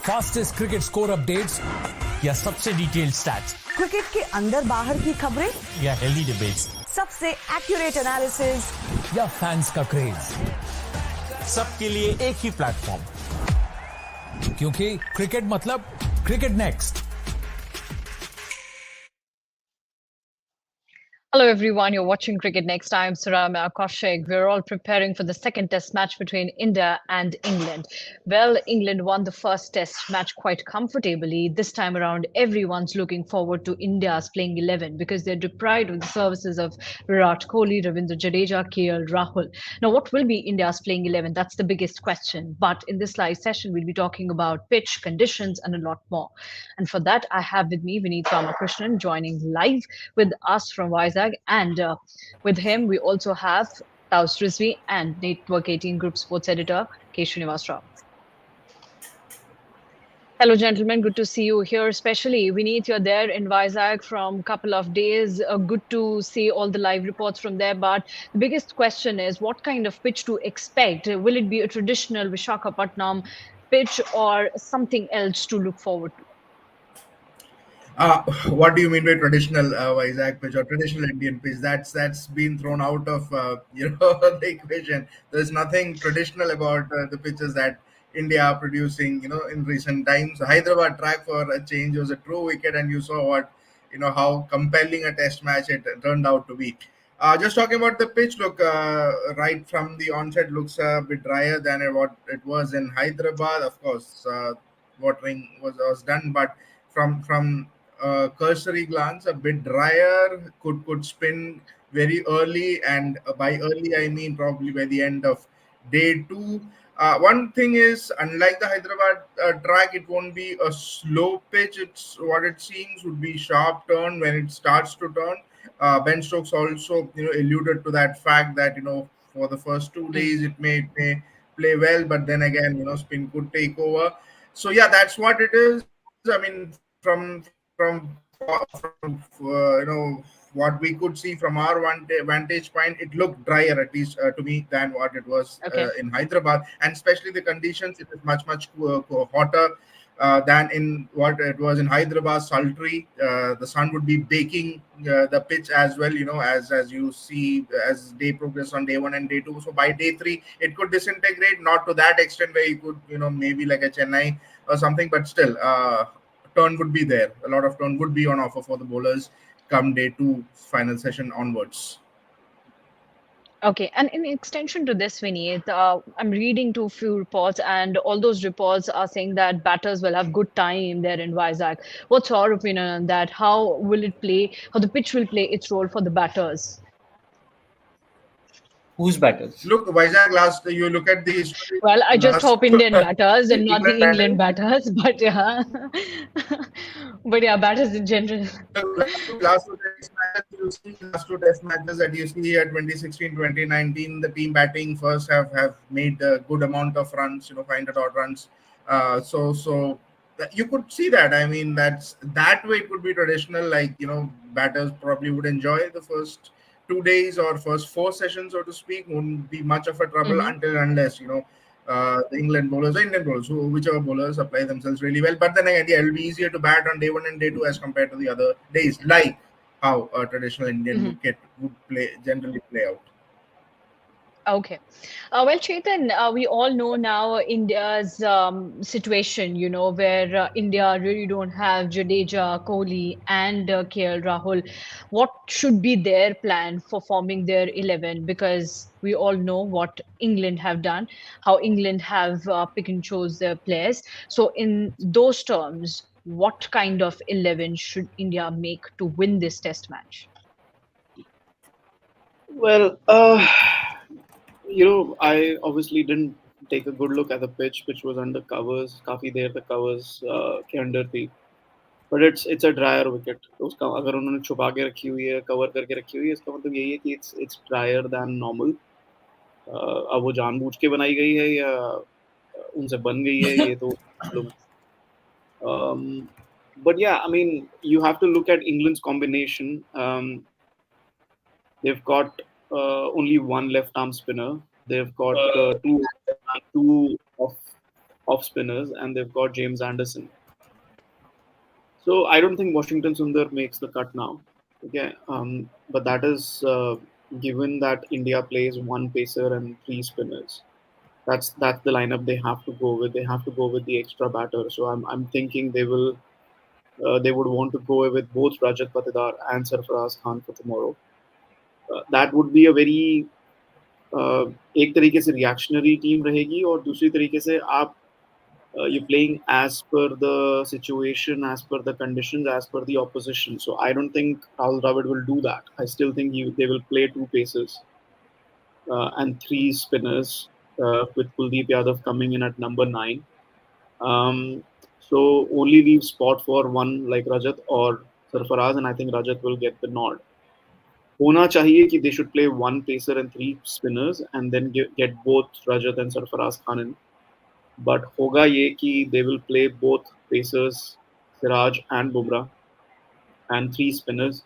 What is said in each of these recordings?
Fastest cricket score updates या सबसे detailed stats, cricket के अंदर बाहर की खबरें या हेल्दी डिबेट्स, सबसे एक्यूरेट एनालिसिस या फैंस का क्रेज, सबके लिए एक ही प्लेटफॉर्म, क्योंकि क्रिकेट मतलब cricket next. Hello everyone, you're watching Cricket Next Time. Saram Kaushik. We're all preparing for the second test match between India and England. Well, England won the first test match quite comfortably. This time around, everyone's looking forward to India's playing 11 because they're deprived of the services of Virat Kohli, Ravindra Jadeja, KL Rahul. Now, what will be India's playing 11? That's the biggest question. But in this live session, we'll be talking about pitch, conditions, and a lot more. And for that, I have with me Vineet Ramakrishnan joining live with us from Vizag. And with him, we also have Taus Rizvi and Network 18 Group Sports Editor, K. Srinivas Rao. Hello, gentlemen. Good to see you here, especially Vineet. You're there in Vizag from a couple of days. Good to see all the live reports from there. But the biggest question is what kind of pitch to expect? Will it be a traditional Visakhapatnam pitch or something else to look forward to? What do you mean by traditional Vizag pitch or traditional Indian pitch? That's been thrown out of the equation. There's nothing traditional about the pitches that India are producing. In recent times, Hyderabad track for a change was a true wicket, and you saw how compelling a test match it turned out to be. Just talking about the pitch, look, right from the onset, looks a bit drier than what it was in Hyderabad. Of course, watering was done, but from cursory glance, a bit drier, could spin very early, and by early I mean probably by the end of day two. One thing is, unlike the Hyderabad track, it won't be a slow pitch. It's what it seems would be sharp turn when it starts to turn. Ben Stokes also alluded to that fact that for the first 2 days it may play well, but then again spin could take over. So yeah, that's what it is. I mean, what we could see from our vantage point, it looked drier, at least to me, than what it was in Hyderabad, and especially the conditions. It is much hotter than in what it was in Hyderabad. Sultry, the sun would be baking the pitch as well. As you see, as day progress on day one and day two. So by day three, it could disintegrate, not to that extent where you could maybe like a Chennai or something, but still. Turn would be there. A lot of turn would be on offer for the bowlers come day two final session onwards. Okay, and in extension to this, Vineet, I'm reading to a few reports, and all those reports are saying that batters will have good time there in Vizag. What's your opinion on that? How will it play? How the pitch will play its role for the batters? Whose batters? Look, Vizag last. You look at the history. Well, I just hope Indian batters and not the England batters. batters, but yeah, but yeah, batters in general. Last two test matches you see, last two test matches that you see here, 2016, 2019, the team batting first have made a good amount of runs, 500 odd runs. So you could see that. I mean, that way it could be traditional. Like batters probably would enjoy the first 2 days or first four sessions, so to speak, won't be much of a trouble unless the England bowlers, the Indian bowlers, whichever bowlers apply themselves really well. But then again, yeah, it'll be easier to bat on day one and day two as compared to the other days, like how a traditional Indian wicket would generally play out. Okay. Well, Chetan, we all know now India's situation, where India really don't have Jadeja, Kohli, and KL Rahul. What should be their plan for forming their 11? Because we all know what England have done, how England have pick and chose their players. So, in those terms, what kind of 11 should India make to win this test match? Well, I obviously didn't take a good look at the pitch, which was under covers. काफी देर तक covers के अंदर थी. But it's a drier wicket. उसका अगर उन्होंने छुपा के रखी हुई है, कवर करके रखी हुई है, इसका मतलब यही है कि it's drier than normal. अब वो जानबूझ के बनाई गई है या उनसे बन गई है, ये तो but yeah, I mean, you have to look at England's combination. They've got only one left arm spinner. They've got two off spinners, and they've got James Anderson. So I don't think Washington Sundar makes the cut now. Okay, but that is given that India plays one pacer and three spinners. That's the lineup they have to go with. They have to go with the extra batter. So I'm thinking they would want to go with both Rajat Patidar and Sarfaraz Khan for tomorrow. That would be a very एक तरीके से reactionary team रहेगी और दूसरी तरीके से आप you're playing as per the situation, as per the conditions, as per the opposition. So I don't think Rahul Dravid will do that. I still think they will play two pacers and three spinners with Kuldeep Yadav coming in at number 9. So only leave spot for one like Rajat or Sarfaraz, and I think Rajat will get the nod. होना चाहिए कि they should play one pacer and three spinners and then get both Rajat and Sarfaraz Khan in. But होगा ये कि they will play both pacers, Siraj and Bumrah, and three spinners,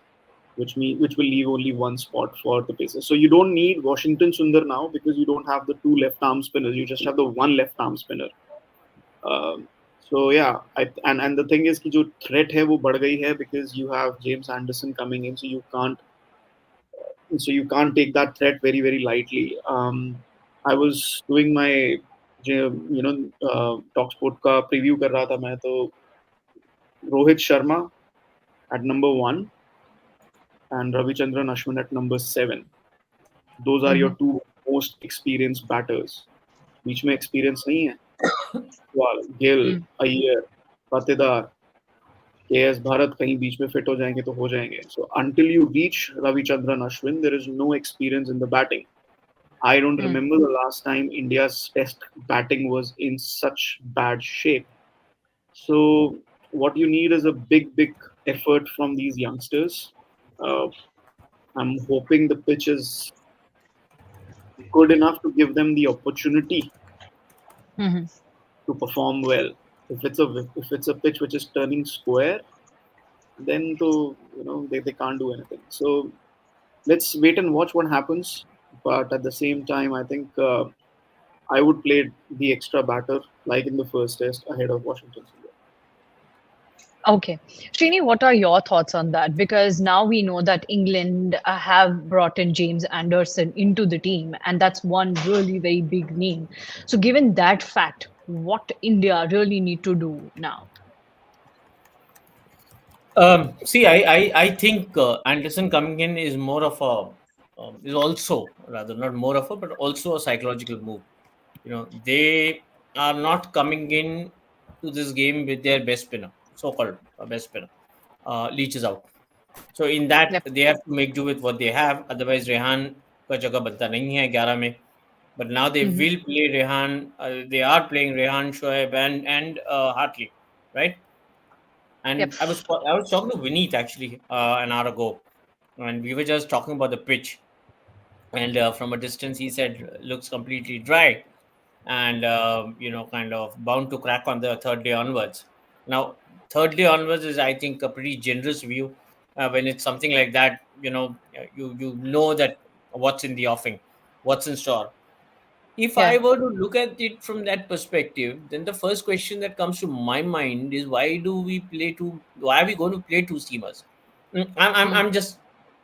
which will leave only one spot for the pacers. So you don't need Washington Sundar now because you don't have the two left arm spinners. You just have the one left arm spinner. So yeah, and the thing is कि जो threat है वो बढ़ गई है because you have James Anderson coming in, so you can't take that threat very very lightly. I was doing my Talksport का preview कर रहा था मैं तो Rohit Sharma at number 1 and Ravichandran Ashwin at number 7. Those are your two most experienced batters. बीच में experience नहीं है. Gill, Iyer, Patidar, KS Bharat कहीं बीच में fit हो जाएंगे तो हो जाएंगे. So until you reach Ravichandran Ashwin, there is no experience in the batting. I don't remember the last time India's test batting was in such bad shape. So what you need is a big effort from these youngsters. I'm hoping the pitch is good enough to give them the opportunity to perform well. If it's a pitch which is turning square, then they can't do anything. So let's wait and watch what happens. But at the same time, I think I would play the extra batter like in the first test ahead of Washington Sundar. Okay. Srini, what are your thoughts on that? Because now we know that England have brought in James Anderson into the team, and that's one really very big name. So given that fact, what India really need to do now? See, I think Anderson coming in is more of is also rather not more of but also a psychological move. They are not coming in to this game with their best spinner, so-called best spinner. Leach is out. So in that, Yep. they have to make do with what they have. Otherwise, Rehan का जगह बनता नहीं है 11 में. But now they will play Rehan. They are playing Rehan, Shoaib, and Hartley, right? And Yep. I was talking to Vineet actually an hour ago, and we were just talking about the pitch. And from a distance, he said looks completely dry, and kind of bound to crack on the third day onwards. Now, third day onwards is, I think, a pretty generous view. When it's something like that, you know that what's in the offing, what's in store. If I Yeah. were to look at it from that perspective, then the first question that comes to my mind is why are we going to play two steamers? I'm just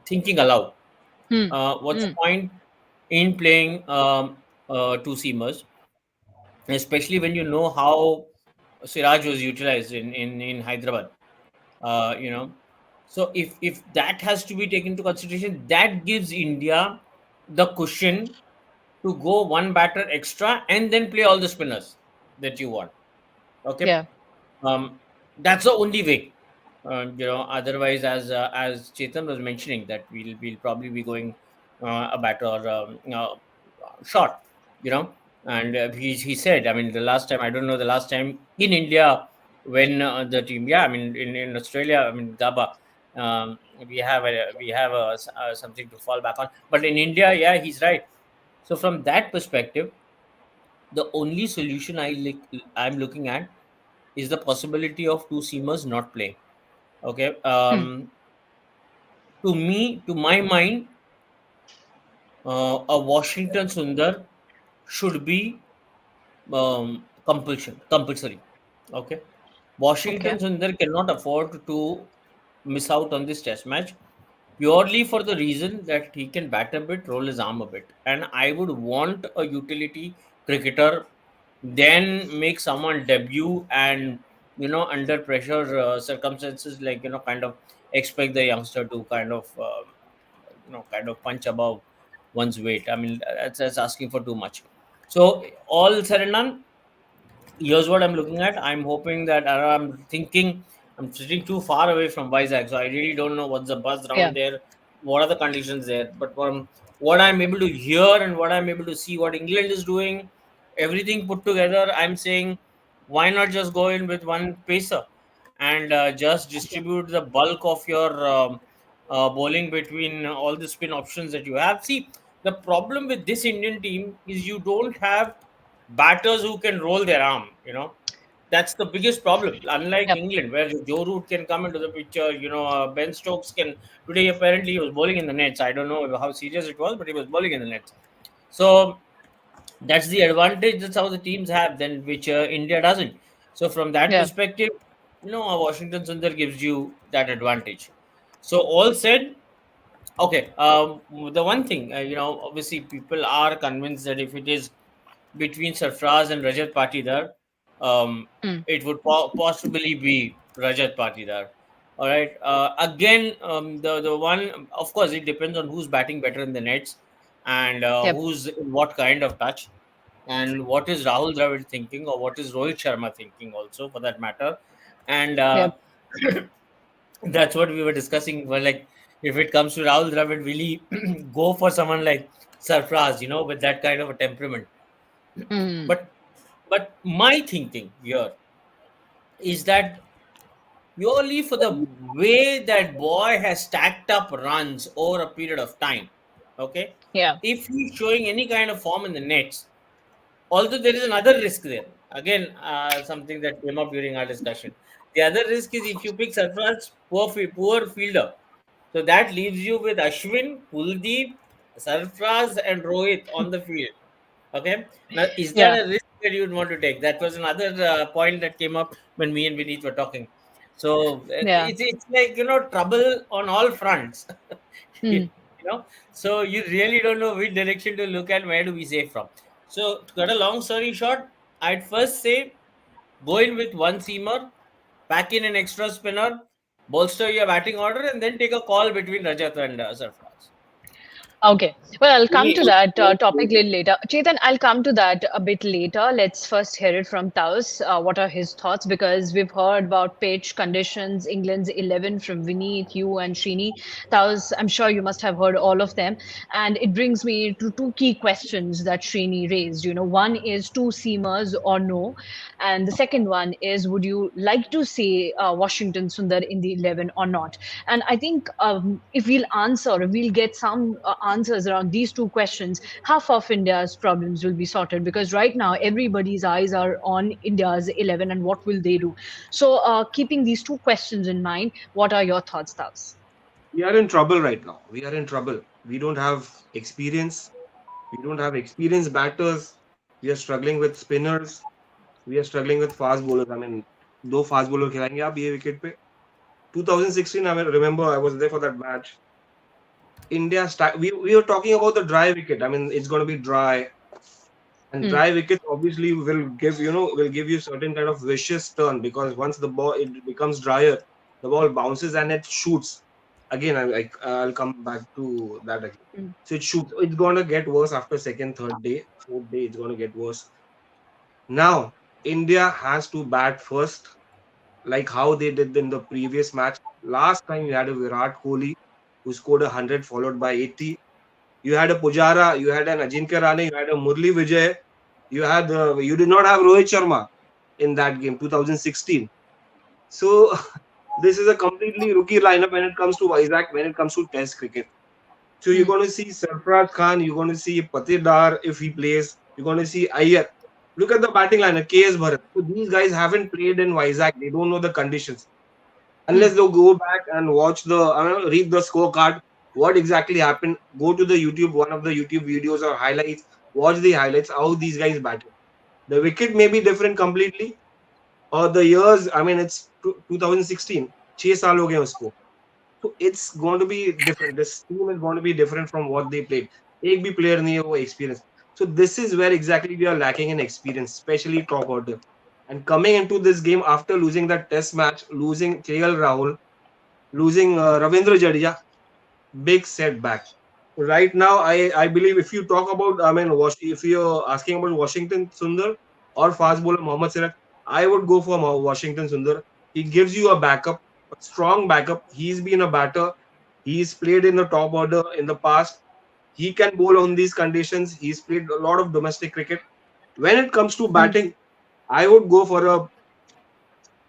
thinking aloud. What's the point in playing two seamers, especially when you know how Siraj was utilized in Hyderabad? So if that has to be taken into consideration, that gives India the cushion to go one batter extra and then play all the spinners that you want. Okay, Yeah. that's the only way. Otherwise, as Chetan was mentioning, that we'll probably be going a batter short. And he said, I mean, the last time, I don't know the last time in India when the team, yeah, I mean, in Australia, I mean, Gaba, we have something to fall back on. But in India, yeah, he's right. So from that perspective, the only solution I'm looking at is the possibility of two seamers not playing. Okay. To my mind, a Washington Sundar should be compulsory. Okay, Washington Okay. Sundar cannot afford to miss out on this test match purely for the reason that he can bat a bit, roll his arm a bit. And I would want a utility cricketer then make someone debut and, under pressure circumstances, like, kind of expect the youngster to kind of, kind of punch above one's weight. I mean, that's asking for too much. So, all said and done, here's what I'm looking at. I'm hoping that I'm thinking I'm sitting too far away from Vizag, so I really don't know what's the buzz Yeah. around there, what are the conditions there. But from what I'm able to hear and what I'm able to see, what England is doing, everything put together, I'm saying, why not just go in with one pacer and just distribute the bulk of your bowling between all the spin options that you have. See, the problem with this Indian team is you don't have batters who can roll their arm. That's the biggest problem. Unlike Yep. England, where Joe Root can come into the picture, Ben Stokes can. Today, apparently, he was bowling in the nets. I don't know how serious it was, but he was bowling in the nets. So that's the advantage. That's how the teams have, then which India doesn't. So from that Yeah. perspective, Washington Sundar gives you that advantage. So all said, okay. The one thing, obviously, people are convinced that if it is between Sarfraz and Rajat Patidar, um, Mm. it would possibly be Rajat Patidar. All right. Again, the one, of course, it depends on who's batting better in the nets and Yep. who's in what kind of touch and what is Rahul Dravid thinking or what is Rohit Sharma thinking, also for that matter. And Yep. that's what we were discussing. Well, like if it comes to Rahul Dravid, will he go for someone like Sarfraz, with that kind of a temperament? Mm. But my thinking here is that purely for the way that boy has stacked up runs over a period of time. Okay, Yeah. if he's showing any kind of form in the nets, although there is another risk there. Again, something that came up during our discussion. The other risk is if you pick Sarfraz, poor fielder. So that leaves you with Ashwin, Kuldeep, Sarfraz, and Rohit on the field. Okay. Now, is that Yeah. a risk that you would want to take? That was another point that came up when me and Vineet were talking. So Yeah. it's like, trouble on all fronts. Mm. So you really don't know which direction to look at, where to be safe from. So to cut a long story short, I'd first say go in with one seamer, pack in an extra spinner, bolster your batting order, and then take a call between Rajat and Sarfraz. Okay. Well, I'll come to Vineet, that topic a little later. Chetan, I'll come to that a bit later. Let's first hear it from Taus. What are his thoughts? Because we've heard about pitch conditions, England's 11 from Vineet, you, and Srini. Taus, I'm sure you must have heard all of them. And it brings me to two key questions that Srini raised. One is two seamers or no? And the second one is, would you like to see Washington Sundar in the 11 or not? And I think if we'll get some answers around these two questions, half of India's problems will be sorted, because right now everybody's eyes are on India's 11 and what will they do. So, keeping these two questions in mind, what are your thoughts, Tavs? We are in trouble right now. We are in trouble. We don't have experience. We don't have experienced batters. We are struggling with spinners. We are struggling with fast bowlers. I mean, दो fast bowler खिलाएंगे आप ये wicket पे. 2016, I remember I was there for that match. We were talking about the dry wicket. I mean, it's going to be dry, and dry wickets obviously will give you certain kind of vicious turn, because once the ball it becomes drier, the ball bounces and it shoots. Again, I'll come back to that again. So it shoots. It's going to get worse after second, third day, fourth day. It's going to get worse. Now India has to bat first, like how they did in the previous match. Last time you had a Virat Kohli who scored 100 followed by 80. You had a Pujara, you had an Ajinkya Rahane, you had a Murli Vijay, you did not have Rohit Sharma in that game, 2016. So this is a completely rookie lineup when it comes to Vizag, when it comes to Test cricket. So you're going to see Sarfraz Khan, you're going to see Patidar if he plays, you're going to see Iyer. Look at the batting lineup, KS Bharat. So these guys haven't played in Vizag. They don't know the conditions. Unless they'll go back and watch read the scorecard, what exactly happened. Go to the YouTube, one of the YouTube videos or highlights. Watch the highlights, how these guys batted. The wicket may be different completely, or the years. I mean, it's 2016. 6 साल हो गए उसको. So it's going to be different. This team is going to be different from what they played. एक भी player नहीं है वो experience. So this is where exactly we are lacking in experience, especially top order. And coming into this game after losing that test match, losing KL Rahul, losing Ravindra Jadeja, big setback. Right now, I believe if you talk about, I mean, if you're asking about Washington Sundar or fast bowler Mohammad Siraj, I would go for Washington Sundar. He gives you a backup, a strong backup. He's been a batter. He's played in the top order in the past. He can bowl on these conditions. He's played a lot of domestic cricket. When it comes to batting, I would go for a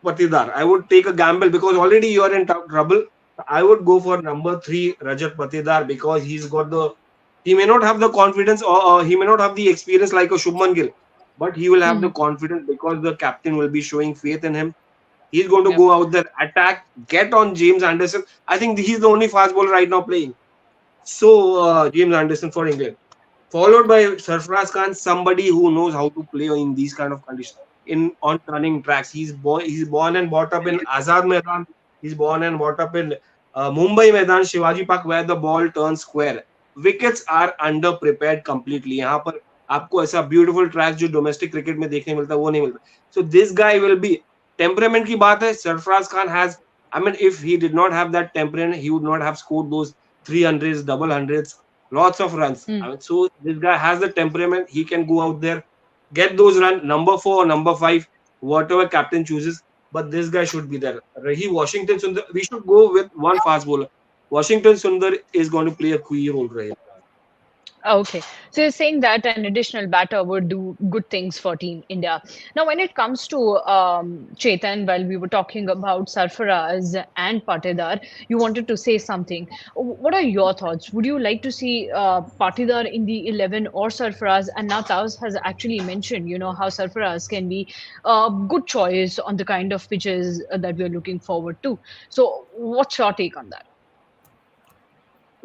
Patidar. I would take a gamble because already you are in trouble. I would go for number 3, Rajat Patidar, because he's got the. He may not have the confidence or he may not have the experience like a Shubman Gill, but he will have the confidence because the captain will be showing faith in him. He's going to go out there, attack, get on James Anderson. I think he's the only fast bowler right now playing. So James Anderson for England, followed by Sarfaraz Khan, somebody who knows how to play in these kind of conditions, in on turning tracks. He's born and brought up in Azad Maidan. He's born and brought up in Mumbai Maidan, Shivaji Park, where the ball turns square. Wickets are under prepared completely. यहाँ पर आपको ऐसा beautiful tracks जो domestic cricket में देखने मिलता है वो नहीं मिलता. So this guy will be temperament की बात है. Sarfaraz Khan has. I mean, if he did not have that temperament, he would not have scored those 300s, double hundreds, lots of runs. I mean, so this guy has the temperament. He can go out there, get those runs, number 4 or number 5, whatever captain chooses. But this guy should be there. Rahi Washington Sundar. We should go with one fast bowler. Washington Sundar is going to play a key role, right? Okay, so you're saying that an additional batter would do good things for Team India. Now, when it comes to Chetan, while we were talking about Sarfaraz and Patidar, you wanted to say something. What are your thoughts? Would you like to see Patidar in the 11 or Sarfaraz? And now Taos has actually mentioned, how Sarfaraz can be a good choice on the kind of pitches that we're looking forward to. So, what's your take on that?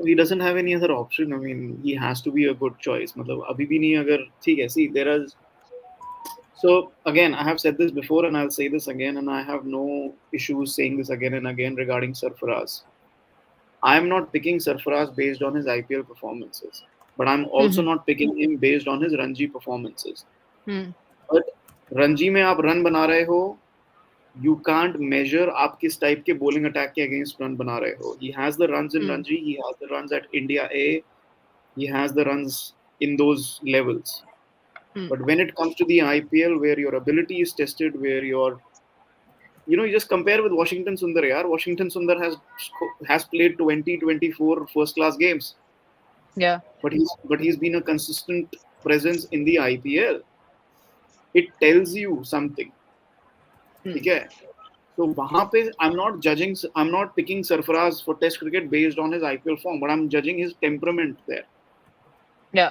He doesn't have any other option. I mean, he has to be a good choice. मतलब अभी भी नहीं अगर ठीक है. See, there is. So again, I have said this before, and I'll say this again, and I have no issues saying this again and again regarding Sarfaraz. I'm not picking Sarfaraz based on his IPL performances, but I'm also not picking him based on his Ranji performances. But Ranji में आप run बना रहे हो, you can't measure आप किस type के bowling attack के against run बना रहे हो. He has the runs in Ranji, he has the runs at India A, he has the runs in those levels. But when it comes to the IPL, where your ability is tested, where your, you just compare with Washington Sundar. Yaar. Washington Sundar has played 24 first-class games. Yeah. But he's been a consistent presence in the IPL. It tells you something. Okay. So वहाँ पे I'm not picking Sarfaraz for Test cricket based on his IPL form, but I'm judging his temperament there. Yeah.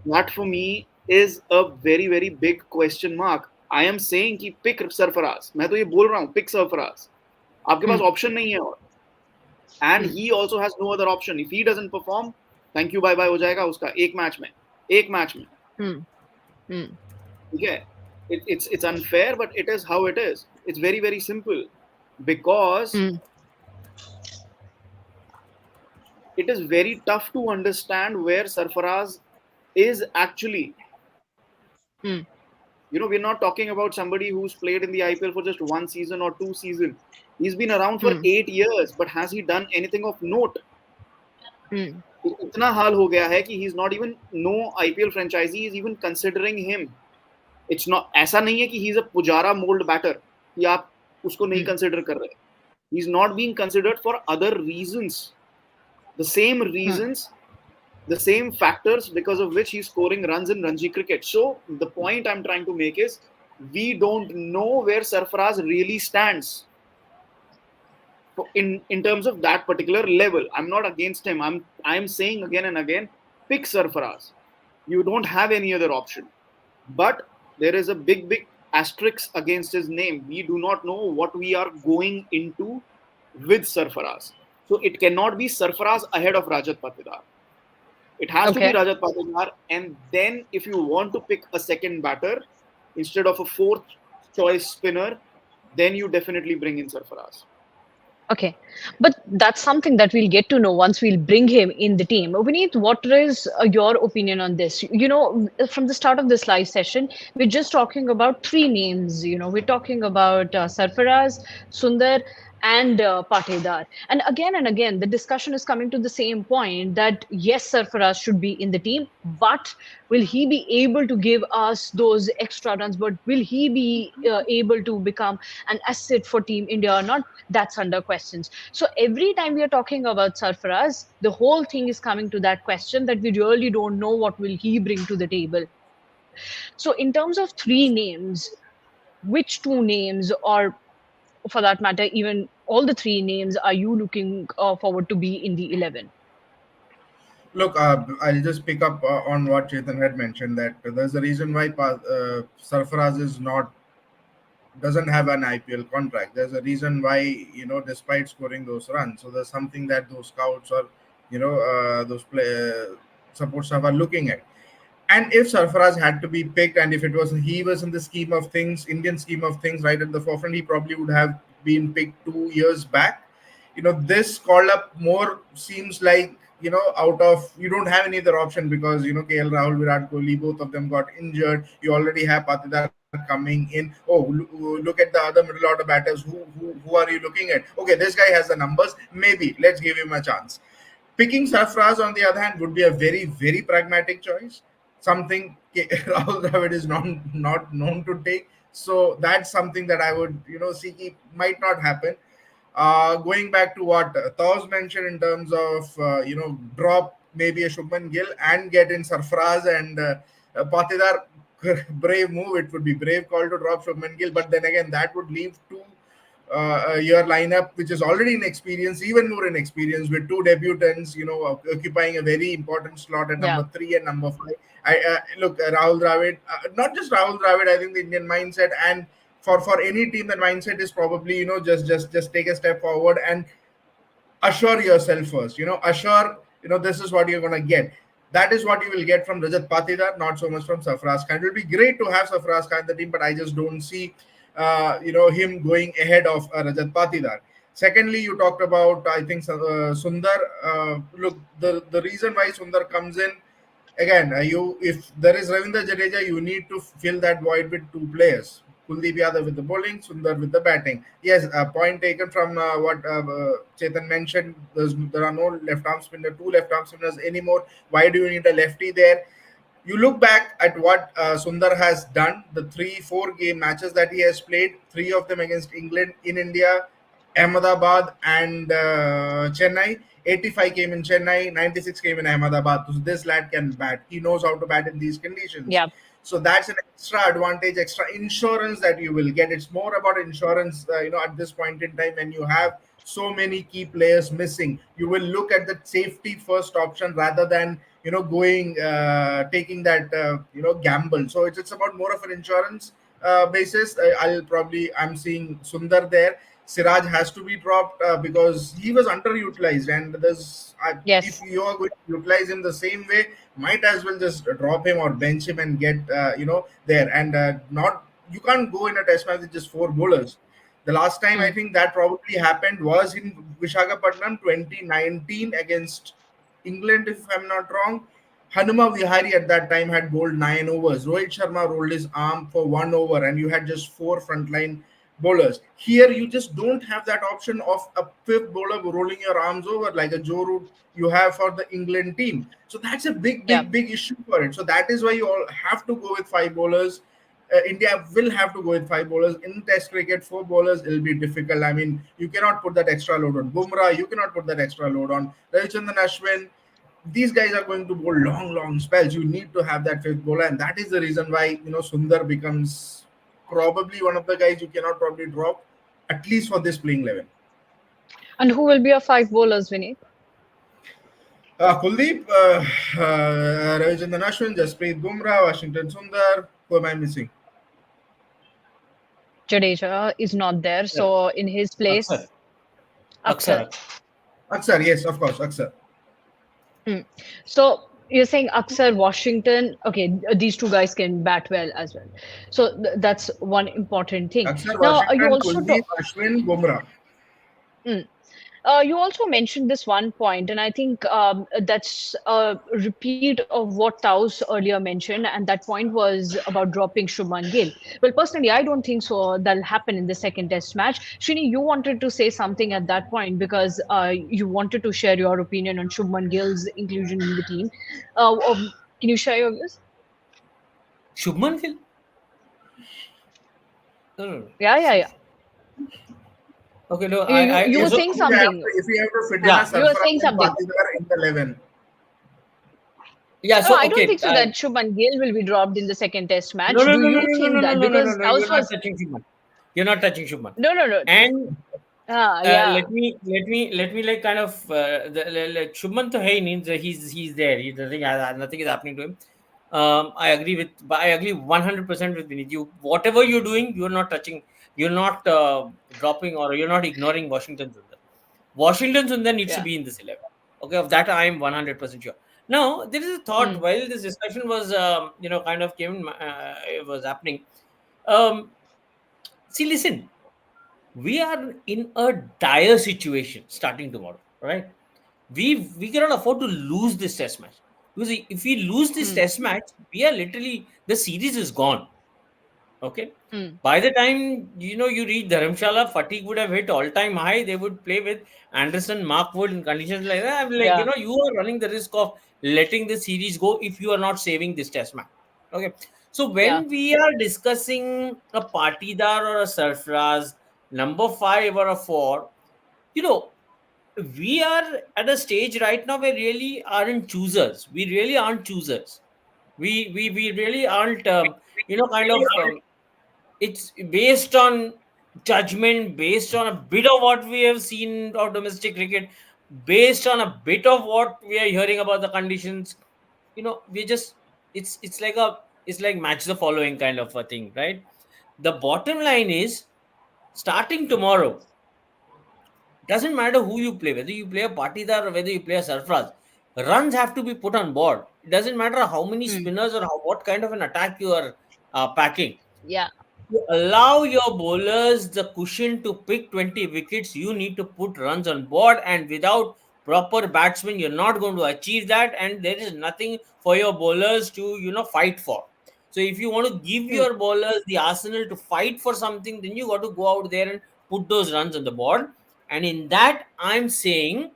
That for me is a very very big question mark. I am saying कि pick Sarfaraz. मैं तो ये बोल रहा हूँ pick Sarfaraz. आपके पास option नहीं है और. And he also has no other option. If he doesn't perform, thank you bye bye हो जाएगा उसका एक match में. Okay. It's unfair, but it is how it is. It's very very simple, because it is very tough to understand where Sarfaraz is actually. We're not talking about somebody who's played in the IPL for just 1 season or 2 seasons. He's been around for 8 years, but has he done anything of note? इतना हाल हो गया है कि he's not even, no IPL franchisee is even considering him. It's not, ऐसा नहीं है कि he's a Pujara mold batter कि आप उसको नहीं consider कर रहे. He's not being considered for other reasons. The same reasons, the same factors because of which he's scoring runs in Ranji cricket. So the point I'm trying to make is, we don't know where Sarfaraz really stands in terms of that particular level. I'm not against him. I'm saying again and again, pick Sarfaraz. You don't have any other option. But there is a big asterisk against his name. We do not know what we are going into with Sarfaraz. So it cannot be Sarfaraz ahead of Rajat Patidar. It has to be Rajat Patidar. And then if you want to pick a second batter, instead of a fourth choice spinner, then you definitely bring in Sarfaraz. Okay, but that's something that we'll get to know once we'll bring him in the team. Vineet, what is your opinion on this? You know, from the start of this live session, we're just talking about three names. You know, we're talking about Sarfaraz, Sundar, and Patidar. And again, the discussion is coming to the same point that yes, Sarfaraz should be in the team, but will he be able to give us those extra runs? But will he be able to become an asset for Team India or not? That's under questions. So every time we are talking about Sarfaraz, the whole thing is coming to that question that we really don't know what will he bring to the table. So in terms of three names, which two names, or for that matter, even all the three names, are you looking forward to be in the 11? Look, I'll just pick up on what Chetan had mentioned, that there's a reason why Sarfaraz is not doesn't have an IPL contract. There's a reason why, despite scoring those runs, so there's something that those scouts or those support staff are looking at. And if Sarfaraz had to be picked, and if it was he was in the scheme of things, Indian scheme of things, right at the forefront, he probably would have been picked 2 years back. This call up more seems like, out of, you don't have any other option, because KL Rahul, Virat Kohli, both of them got injured. You already have Patidar coming in. Oh, look at the other middle order batters. Who are you looking at? Okay, this guy has the numbers. Maybe let's give him a chance. Picking Sarfraz, on the other hand, would be a very, very pragmatic choice. Something Rahul Dravid is not known to take. So that's something that I would, see might not happen. Going back to what Taos mentioned in terms of, drop maybe a Shubman Gill and get in Sarfraz and Patidar, brave move. It would be brave call to drop Shubman Gill, but then again, that would leave your lineup, which is already inexperienced, even more inexperienced, with two debutants, occupying a very important slot at Yeah. number 3 and number 5. Look, Rahul Dravid, not just Rahul Dravid. I think the Indian mindset, and for any team, that mindset is probably, just take a step forward and assure yourself first. Assure, this is what you're going to get. That is what you will get from Rajat Patidar, not so much from Sarfaraz Khan. It will be great to have Sarfaraz Khan in the team, but I just don't see, him going ahead of Rajat Patidar. Secondly, you talked about, I think, Sundar. Look, the reason why Sundar comes in, again, if there is Ravindra Jadeja, you need to fill that void with two players. Kuldeep Yadav with the bowling, Sundar with the batting. Yes, a point taken from what Chetan mentioned. There are no two left arm spinners anymore. Why do you need a lefty there? You look back at what Sundar has done, the 3-4 game matches that he has played, three of them against England, in India, Ahmedabad, and Chennai. 85 came in Chennai, 96 came in Ahmedabad. So this lad can bat. He knows how to bat in these conditions. Yeah. So that's an extra advantage, extra insurance that you will get. It's more about insurance, at this point in time, when you have so many key players missing. You will look at the safety first option rather than going taking that gamble. So it's about more of an insurance basis. I'm seeing Sundar there. Siraj has to be dropped because he was underutilized, and if Yes. you are going to utilize him the same way, might as well just drop him or bench him and get there. And not you can't go in a test match with just four bowlers. The last time I Mm. think that probably happened was in Visakhapatnam 2019 against England, if I'm not wrong. Hanuma Vihari at that time had bowled 9 overs. Rohit Sharma rolled his arm for 1 over, and you had just four frontline bowlers. Here, you just don't have that option of a fifth bowler rolling your arms over like a Joe Root you have for the England team. So that's a big, Yeah. big, big issue for it. So that is why you all have to go with five bowlers. India will have to go with five bowlers. In Test cricket, four bowlers will be difficult. I mean, you cannot put that extra load on Bumrah. You cannot put that extra load on Ravichandran Ashwin. These guys are going to bowl long, long spells. You need to have that fifth bowler, and that is the reason why Sundar becomes probably one of the guys you cannot probably drop, at least for this playing 11. And who will be your five bowlers, Vineet? Kuldeep, Ravichandran Ashwin, Jasprit Bumrah, Washington Sundar. Who am I missing? Jadeja is not there, Yeah. so in his Aksar. place, Aksar. Aksar. Aksar, yes, of course, Aksar. Hmm. So You're saying Aksar, Washington. Okay, these two guys can bat well as well. So that's one important thing. Aksar, Now, you Washington, also Kuldeep, talk. Ashwin, Bumrah. You also mentioned this one point, and I think that's a repeat of what Taus earlier mentioned, and that point was about dropping Shubman Gill. Well, personally, I don't think so. That'll happen in the second Test match. Shrini, you wanted to say something at that point because you wanted to share your opinion on Shubman Gill's inclusion in the team. Can you share your views? Shubman Gill? No, no, no. Yeah, yeah, yeah. Okay, no, You yeah, were so, saying something. If we have to fit in a yeah, You were saying Sarfaraz and something. Patidar in the 11. yeah, No, so, I don't okay. think so that Shubman Gill will be dropped in the second Test No, match. no, Do no, no, you no, no, think no, that? no, no, no, Because no. Taus You're not was. touching Shubman. You're not touching Shubman. No, no, no. And Yeah. let me like kind of like Shubman to hey means he's there. He nothing is happening to him. But I agree 100% with Vinith. You whatever you're doing, you're not touching. You're not dropping or you're not ignoring Washington Sundar. Washington Sundar needs to Yeah. be in this 11. Okay, of that I am 100% sure. Now there is a thought Mm, while this discussion was kind of it was happening. Um, See, listen, we are in a dire situation starting tomorrow, right? We cannot afford to lose this test match because if we lose this mm, test match, we are literally the series is gone. Okay, mm. by the time you reach Dharamshala, fatigue would have hit all-time high. They would play with Anderson, Mark Wood in conditions like that. I'm like, Yeah. you are running the risk of letting the series go if you are not saving this test match. Okay, so Yeah. when we are discussing a Patidar or a Sarfraz, number 5 or a 4, you know, we are at a stage right now where really aren't choosers. We really aren't choosers. We really aren't. Kind of. It's based on judgment, based on a bit of what we have seen of domestic cricket, based on a bit of what we are hearing about the conditions. We just it's like match the following kind of a thing, right? The bottom line is starting tomorrow. Doesn't matter who you play, whether you play a Patidar or whether you play a Sarfraz. Runs have to be put on board. It doesn't matter how many Mm, spinners or what kind of an attack you are packing. yeah. To allow your bowlers the cushion to pick 20 wickets, you need to put runs on board, and without proper batsmen, you're not going to achieve that, and there is nothing for your bowlers to fight for. So if you want to give Mm, your bowlers the arsenal to fight for something, then you got to go out there and put those runs on the board. And in that, I'm saying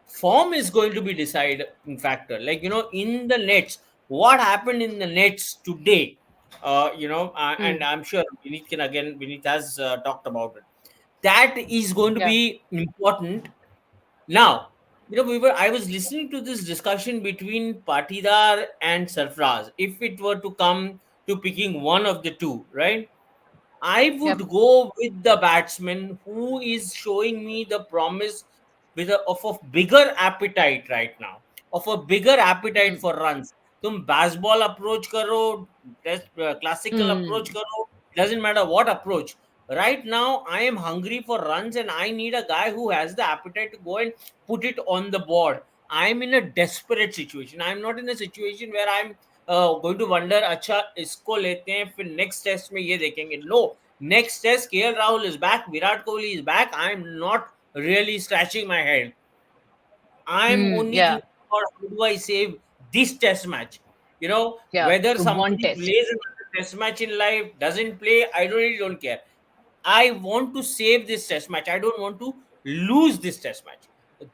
form is going to be deciding factor. Like in the nets, what happened in the nets today, and mm, I'm sure Vinith has talked about it. That is going to yeah. be important. Now, I was listening to this discussion between Patidar and Sarfraz. If it were to come to picking one of the two, right? I Yep. would go with the batsman who is showing me the promise of a bigger appetite right now, of a bigger appetite Mm, for runs. तुम baseball approach करो, classical mm, approach करो, doesn't matter what approach. Right now, I am hungry for runs and I need a guy who has the appetite to go and put it on the board. I'm in a desperate situation. I'm not in a situation where I'm going to wonder अच्छा इसको लेते हैं फिर next test में ये देखेंगे. No, next test KL Rahul is back, Virat Kohli is back. I'm not really scratching my head. I'm only yeah. thinking about how do I save this test match. Yeah. Whether The one somebody test. plays another test match in life, doesn't play, I really don't care. I want to save this test match. I don't want to lose this test match.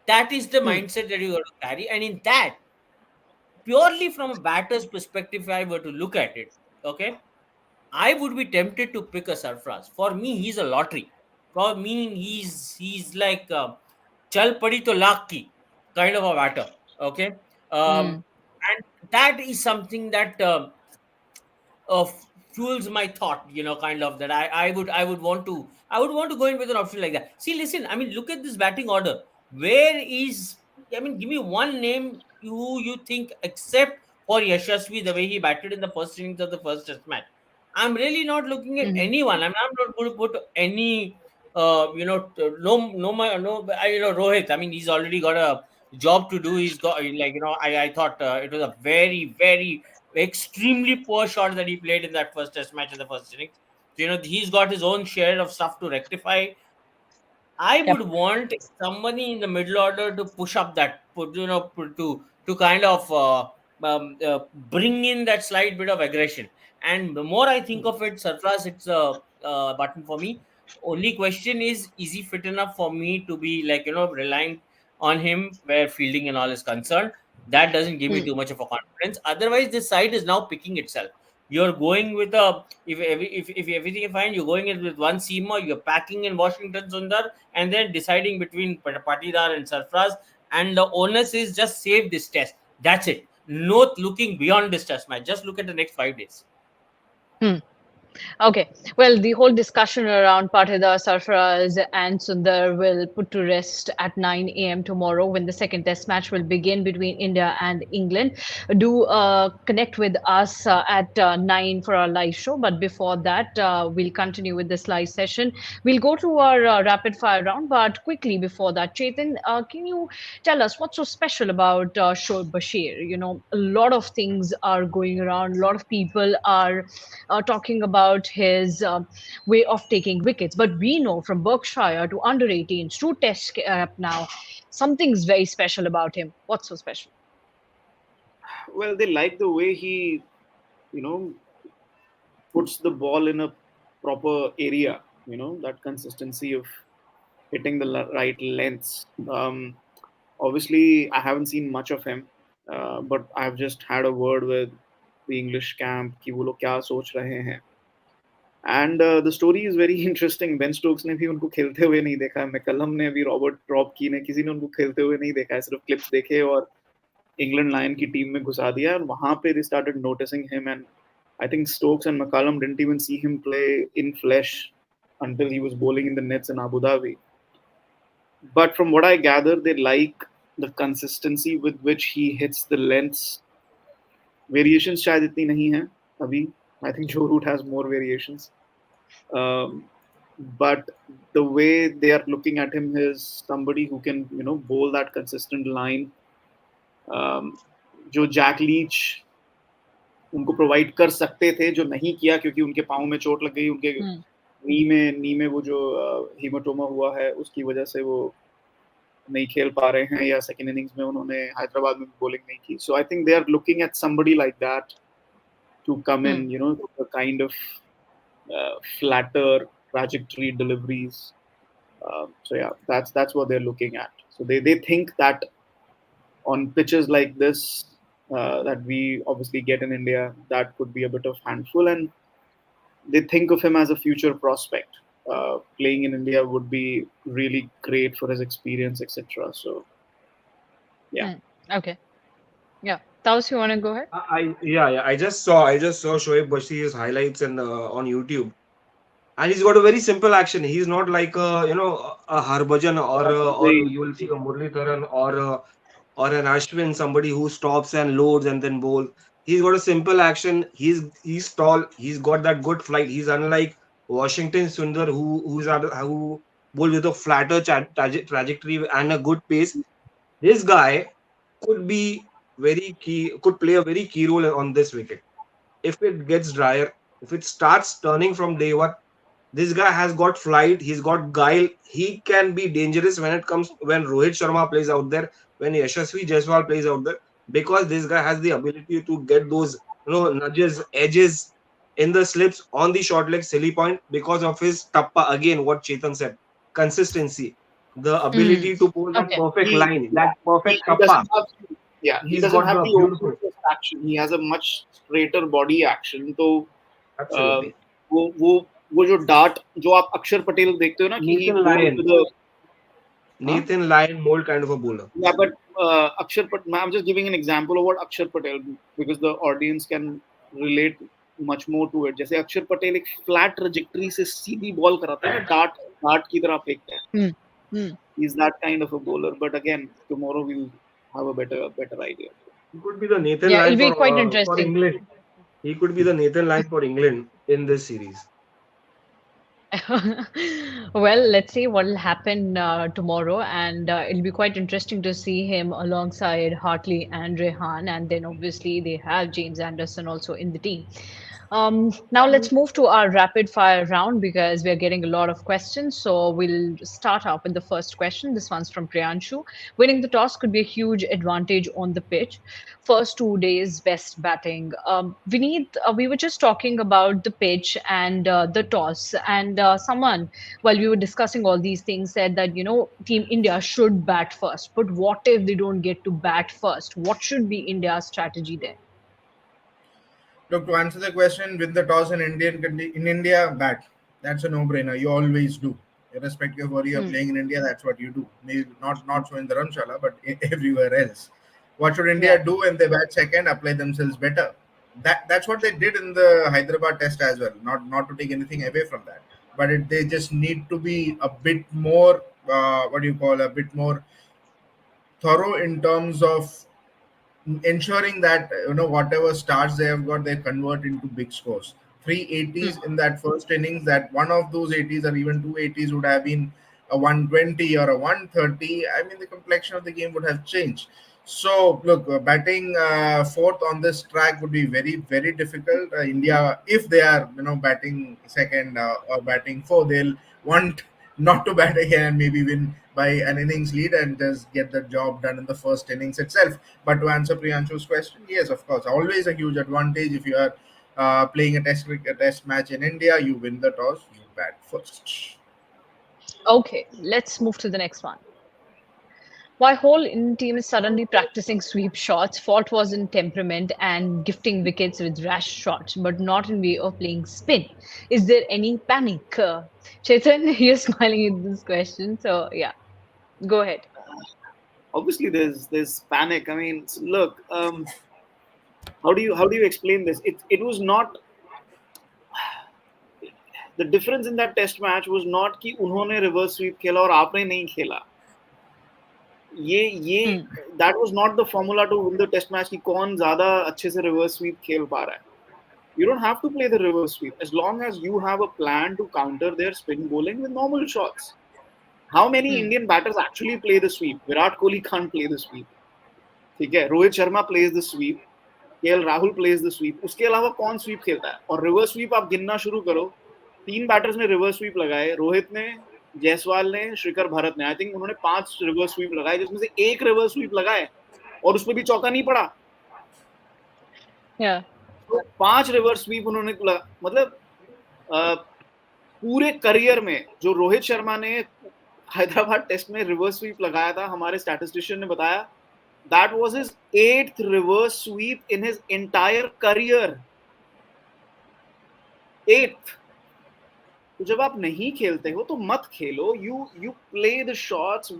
That is the Mm, mindset that you got to carry. And in that, purely from a batter's perspective, if I were to look at it, okay, I would be tempted to pick a Sarfraz. For me, he's a lottery. For me, he's like chal padi to lakh ki kind of a batter. Okay, mm, and that is something that uh, fuels my thought. Kind of that I would want to go in with an option like that. See, listen, I mean, look at this batting order. Where is I mean, give me one name who you think except for Yashasvi the way he batted in the first innings of the first test match. I'm really not looking at mhm, anyone. I'm not going to put any no, no, Rohit. I mean, he's already got a job to do. He's got, like, I thought it was a very, very extremely poor shot that he played in that first test match in the first innings. So, he's got his own share of stuff to rectify. I Yep. would want somebody in the middle order to push up that, to kind of bring in that slight bit of aggression. And the more I think of it, Sarfraz, it's a button for me. Only question is he fit enough for me to be, like, reliant on him where fielding and all is concerned? That doesn't give me Hmm. too much of a confidence. Otherwise, this side is now picking itself. You're going with a, if everything is fine, you're going in with one seamer, you're packing in Washington Sundar, and then deciding between Patidar and Sarfraz, and the onus is just save this test. That's it. Not looking beyond this test match. Just look at the next 5 days. Hmm. Okay. Well, the whole discussion around Patidar, Sarfaraz, and Sundar will put to rest at 9 a.m. tomorrow when the second test match will begin between India and England. Do connect with us at 9 for our live show. But before that, we'll continue with this live session. We'll go to our rapid fire round. But quickly before that, Chetan, can you tell us what's so special about Shoaib Bashir? A lot of things are going around. A lot of people are talking about his way of taking wickets. But we know from Berkshire to under 18s to Test now, something's very special about him. What's so special? Well, they like the way he, you know, puts the ball in a proper area. That consistency of hitting the right lengths. Obviously, I haven't seen much of him, but I've just had a word with the English camp कि वो लोग क्या सोच रहे हैं. And the story is very interesting. Ben Stokes ने भी उनको खेलते हुए नहीं देखा है. मैकलम ने भी, रॉबर्ट ड्रॉप की ने, किसी ने उनको खेलते हुए नहीं देखा है. सिर्फ क्लिप्स देखे और इंग्लैंड लायन की टीम में घुसा दिया. और वहां पे they started noticing him, and I think Stokes and McCallum didn't even see him play in flesh until he was bowling in the nets in Abu Dhabi. But from what I gather, they like the consistency with which he hits the lengths. Variations शायद इतनी नहीं है अभी. I think Joe Root has more variations. But the way they are looking at him is somebody who can, bowl that consistent line. जो Jack Leach उनको provide कर सकते थे, जो नहीं किया क्योंकि उनके पाँव में चोट लग गई, उनके नी में वो जो हीमाटोमा हुआ है उसकी वजह से वो नहीं खेल पा रहे हैं, या सेकंड इनिंग्स में उन्होंने हैदराबाद में बॉलिंग नहीं की. So I think they are looking at somebody like that to come in, the kind of flatter trajectory deliveries. So yeah, that's what they're looking at. So they think that on pitches like this that we obviously get in India, that could be a bit of handful, and they think of him as a future prospect. Playing in India would be really great for his experience, etc. So yeah. Okay. Yeah. Taus, you want to go ahead? I just saw Shoaib Bashir's highlights on YouTube, and he's got a very simple action. He's not like a Harbhajan or you will see a Muralitharan or an Ashwin, somebody who stops and loads and then bowls. He's got a simple action. He's tall. He's got that good flight. He's unlike Washington Sundar, who bowls with a flatter trajectory and a good pace. This guy could be could play a very key role on this wicket. If it gets drier, if it starts turning from day one, this guy has got flight, he's got guile, he can be dangerous when Rohit Sharma plays out there, when Yashasvi Jaiswal plays out there, because this guy has the ability to get those nudges, edges in the slips on the short leg silly point because of his tappa. Again, what Chetan said, consistency, the ability to pull that perfect line, that perfect tappa. He doesn't have the open action. He has a much straighter body action. तो वो जो dart जो आप अक्षर पटेल देखते हो ना कि Nathan Lyon mold kind of a bowler. Yeah, but Akshar Patel, I'm just giving an example of what Akshar Patel, because the audience can relate much more to it. जैसे अक्षर पटेल एक फ्लैट ट्रैजेक्टरी से सीधी ball कराता है, dart की तरह फेंकता है. He's that kind of a bowler. But again, tomorrow we'll have a better idea. He could be the Nathan Lyon it'll be quite interesting. For England. He could be the Nathan Lyon for England in this series. Well, let's see what will happen tomorrow, and it'll be quite interesting to see him alongside Hartley and Rehan, and then obviously they have James Anderson also in the team. Now let's move to our rapid fire round because we are getting a lot of questions. So we'll start up with the first question. This one's from Priyanshu. Winning the toss could be a huge advantage on the pitch. First 2 days, best batting. Vineet, we were just talking about the pitch and the toss, and someone, while we were discussing all these things, said that Team India should bat first. But what if they don't get to bat first? What should be India's strategy there? Look, to answer the question, win the toss in India, bat. That's a no-brainer. You always do, irrespective of where you're Hmm. playing in India. That's what you do. Maybe not so in Dharamshala, but everywhere else. What should Yeah. India do when they bat second? Apply themselves better. That's what they did in the Hyderabad Test as well. Not to take anything away from that, but they just need to be a bit more. What do you call, a bit more thorough in terms of ensuring that whatever starts they have got, they convert into big scores. Three Hmm. 80s in that first innings, that one of those 80s or even two 80s would have been a 120 or a 130. I mean, the complexion of the game would have changed. So look, batting fourth on this track would be very, very difficult. India, if they are batting second or batting fourth, they'll want not to bat again and maybe win by an innings lead and just get the job done in the first innings itself. But to answer Priyanshu's question, yes, of course, always a huge advantage if you are playing a test match in India. You win the toss, you bat first. Okay, let's move to the next one. Why whole Indian team is suddenly practicing sweep shots? Fault was in temperament and gifting wickets with rash shots, but not in way of playing spin. Is there any panic? Chetan, you're smiling at this question, so yeah, go ahead. Obviously, there's panic. I mean, look, how do you explain this? It was not, the difference in that test match was not कि उन्होंने reverse sweep खेला और आपने नहीं खेला. ये Hmm. that was not the formula to win the test match कि कौन ज़्यादा अच्छे से reverse sweep खेल पा रहा है. You don't have to play the reverse sweep as long as you have a plan to counter their spin bowling with normal shots. How many Hmm. Indian batters actually play the sweep? Virat Kohli can't play the sweep. ठीक है, Rohit Sharma plays the sweep, KL Rahul plays the sweep. उसके अलावा कौन sweep खेलता है? और reverse sweep आप गिनना शुरू करो. 3 बैटर्स ने reverse sweep लगाए, रोहित ने, जायसवाल ने, श्रीकर भारत ने. आई थिंक उन्होंने 5 reverse sweep लगाए, जिसमें से एक reverse sweep लगाए और उसमें भी चौका नहीं पड़ा. Yeah. तो 5 रिवर्स स्वीप उन्होंने मतलब पूरे करियर में जो रोहित शर्मा ने हैदराबाद टेस्ट में रिवर्स स्वीप लगाया था, हमारे स्टैटिस्टिशियन ने बताया that was his 8th reverse sweep in his entire career. 8th. तो जब आप नहीं खेलते हो तो मत खेलो. You play the shots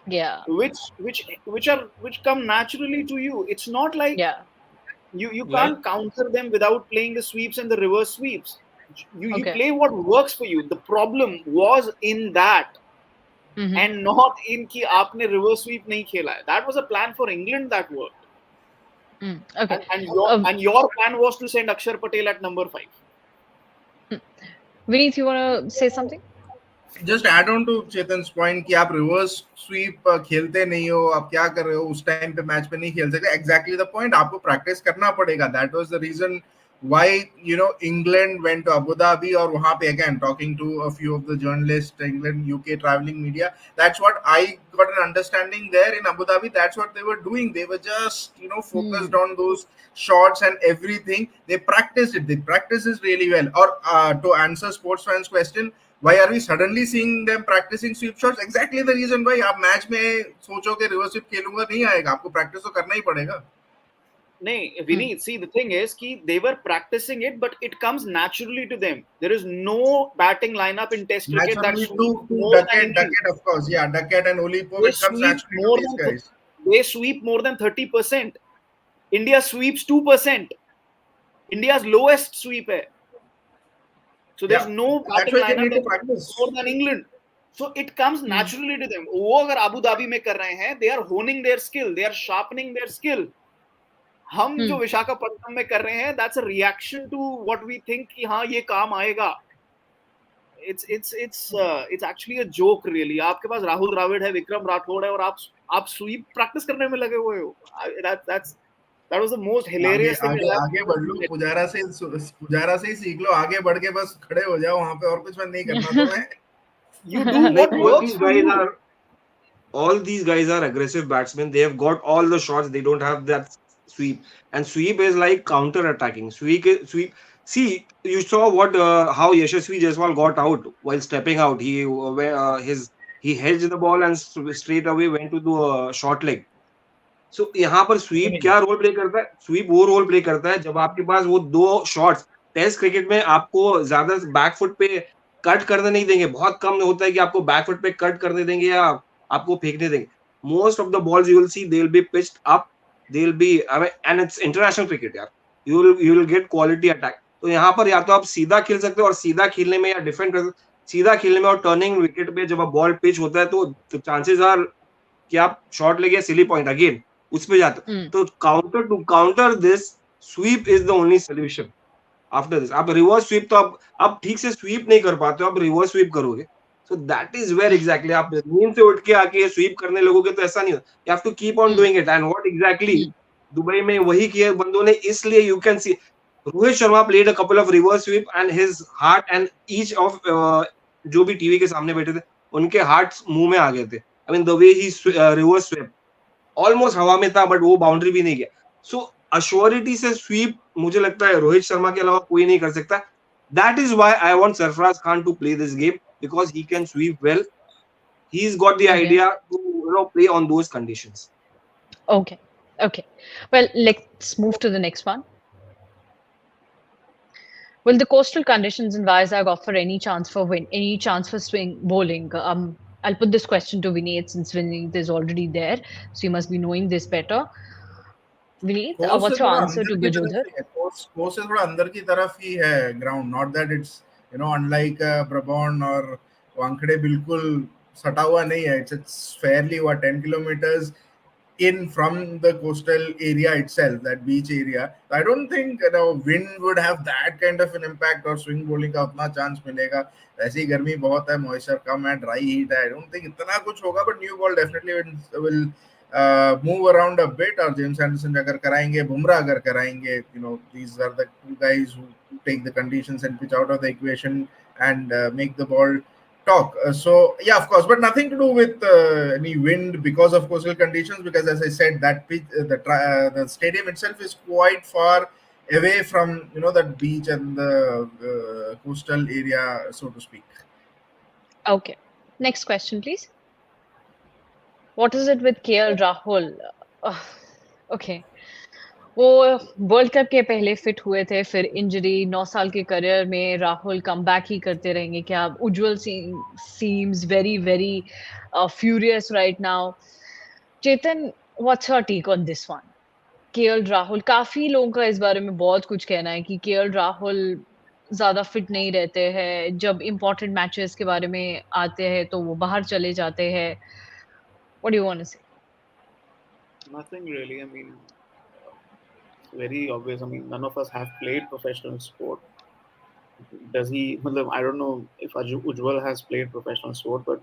Yeah. which come naturally to you. It's not like Yeah. you Well, can't counter them without playing the sweeps and the reverse sweeps. You Okay. play what works for you. The problem was in that Mhm. and not in कि आपने reverse sweep नहीं खेला है. That was a plan for England that worked. Hmm. Okay. And your plan was to send Akshar Patel at number 5. Vineet, you want to say something? Just add on to Chetan's point कि आप reverse SVEEP खेलते नहीं हो, आप क्या कर रहे हो, उस टाइम पे मैच पे नहीं खेल सकते. एग्जैक्टली द पॉइंट, आपको प्रैक्टिस करना पड़ेगा. That was the reason why England went to Abu Dhabi, और वहां पे again talking to a few of the journalists, England, UK traveling media, that's what I got an understanding there in Abu Dhabi. That's what they were doing. They were just focused on those shots and everything. They practiced it. They practiced this really well. Or to answer sports fans question, why are we suddenly seeing them practicing sweep shots? Exactly the reason why. आप match में सोचोगे reverse sweep खेलूंगा, नहीं आएगा. आपको practice तो करना ही पड़ेगा. नहीं, Vineet, see, the thing is कि they were practicing it, but it comes naturally to them. There is no batting lineup in Test cricket that Naturally sweeps to more than England. Duckett, of course. Yeah, Duckett and Oli Pope, They it comes sweep naturally more to these than guys. they sweep more than 30%. India sweeps 2%. India's lowest sweep है. So there's Yeah, no that's batting why they lineup need to that practice. sweeps more than England. So it comes naturally to them. वो अगर Abu Dhabi में कर रहे हैं, they are honing their skill, they are sharpening their skill. हम जो विशाखापट्टनम में कर रहे हैं, that's a reaction to what we think कि हाँ ये काम आएगा. it's actually a joke really. आपके पास राहुल द्रविड़ है, विक्रम राठौड़ है और आप स्वीप प्रैक्टिस करने में लगे हुए हो. That was the most आगे hilarious thing. आगे आगे बढ़ लो, पुजारा से ही सीख लो, आगे बढ़ के बस खड़े हो जाओ वहां पे, और कुछ नहीं करना तुम्हें. You do what works for you. All these guys are aggressive batsmen. They have got all the shots. They don't have that sweep. And sweep is like counter attacking. Sweep. See, you saw what how Yashasvi Jaiswal got out while stepping out. He hedged the ball and straight away went to the short leg. So यहाँ पर SVEEP क्या role play करता है? SVEEP वो role play करता है जब आपके पास वो दो शॉट्स, टेस्ट क्रिकेट में आपको ज्यादा बैकफुट पे कट करने नहीं देंगे. बहुत कम होता है कि आपको बैकफुट पे कट करने देंगे या आपको फेंकने देंगे. Most of the balls you will see they will be pitched up, they will be, and it's international cricket यार. You will get quality attack. तो यहाँ पर या तो आप सीधा खेल सकते हो, और सीधा खेलने में या डिफेंड कर, सीधा खेलने में और टर्निंग विकेट पे जब बॉल पिच होता है तो चांसेस आर कि आप शॉट लेके सिली पॉइंट अगेन उस पे जाते. तो counter this sweep is the only solution. After this आप रिवर्स स्वीप, तो आप ठीक से स्वीप नहीं कर पाते हो, आप रिवर्स स्वीप करोगे. So that is where exactly आप नींद से उठ के आके स्वीप करने लगोगे तो ऐसा नहीं होता. You have to keep on doing it. And what exactly Dubai में वही किया बंदों ने. इसलिए you can see Rohit Sharma played a couple of reverse sweep and his heart and each of जो भी टीवी के सामने बैठे थे उनके हार्ट्स मुंह में आ गए थे. I mean the way he reverse sweep almost हवा में था, बट वो बाउंड्री भी नहीं गया. सो अश्योरिटी से स्वीप मुझे लगता है रोहित शर्मा के अलावा कोई नहीं कर सकता. That is why I want Sarfaraz Khan to play this game, because he can sweep well. He's got the idea to play on those conditions. Okay. Well, let's move to the next one. Will the coastal conditions in Vizag offer any chance for swing bowling? I'll put this question to Vineet, since Vineet is already there, so you must be knowing this better. Vineet, what's your answer to Gajodhar? Course से थोड़ा अंदर की तरफ ही है ground. Not that it's unlike Brabourne और वांखड़े बिल्कुल सटा हुआ नहीं है. It's fairly 10 kilometers in from the coastal area itself, that beach area. I don't think wind would have that kind of an impact और swing bowling का उतना chance मिलेगा. ऐसी गर्मी बहुत है, मॉइस्चर कम है, ड्राई हीट है. I don't think इतना कुछ होगा, but new ball definitely will move around a bit. और जेम्स एंडरसन अगर कराएंगे, बुमराह अगर कराएंगे, these are the two guys who take the conditions and pitch out of the equation and make the ball talk. So yeah, of course, but nothing to do with any wind because of coastal conditions, because as I said, that pitch, the stadium itself is quite far away from that beach and the coastal area, so to speak. Okay, next question please. What is it with KL Rahul? Okay, वो world cup के पहले fit हुए थे, फिर injury. 9 साल के career में Rahul comeback ही करते रहेंगे क्या? उज्जवल seems very furious right now. Chetan, what's your take on this one? KL Rahul, काफी लोगों का इस बारे में बहुत कुछ कहना है कि KL राहुल ज्यादा फिट नहीं रहते हैं. जब इम्पोर्टेंट मैचेस के बारे में आते हैं तो वो बाहर चले जाते हैं. What do you want to say? Nothing really. I mean, very obvious. I mean, none of us have played professional sport. Does he? I don't know if Ujjwal has played professional sport, but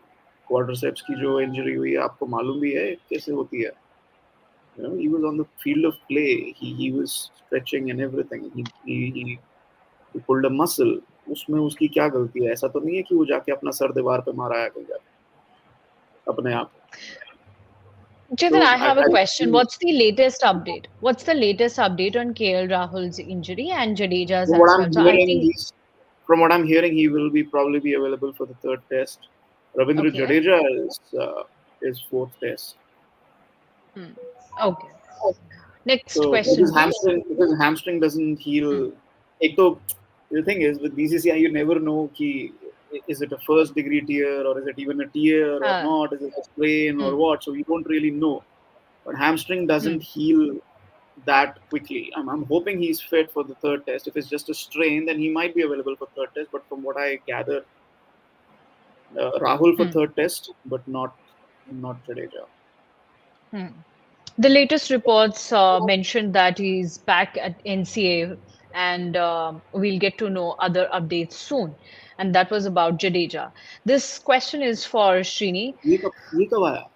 quadriceps की जो injury हुई है, आपको मालूम भी है कैसे होती है? He was on the field of play. He was stretching and everything. He pulled a muscle. उसमें उसकी क्या गलती है? ऐसा तो नहीं है कि वो जाके अपना सर दीवार पे मारा है कहीं जाके अपने आप. Chetan, I have a question. What's the latest update? What's the latest update on KL Rahul's injury and Jadeja's as well? From what I'm hearing, he will probably be available for the 3rd test. Ravindra Jadeja is 4th test. Okay. Next question. Because hamstring doesn't heal. The thing is, with BCCI, you never know is it a 1st degree tear or is it even a tear or not? Is it a sprain or what? So you don't really know. But hamstring doesn't heal that quickly. I'm hoping he's fit for the 3rd test. If it's just a strain, then he might be available for 3rd test. But from what I gather, Rahul for 3rd test, but not Jadeja. The latest reports mentioned that he's back at NCA, and we'll get to know other updates soon. and that was about Jadeja. This question is for Srini. ये कब आया?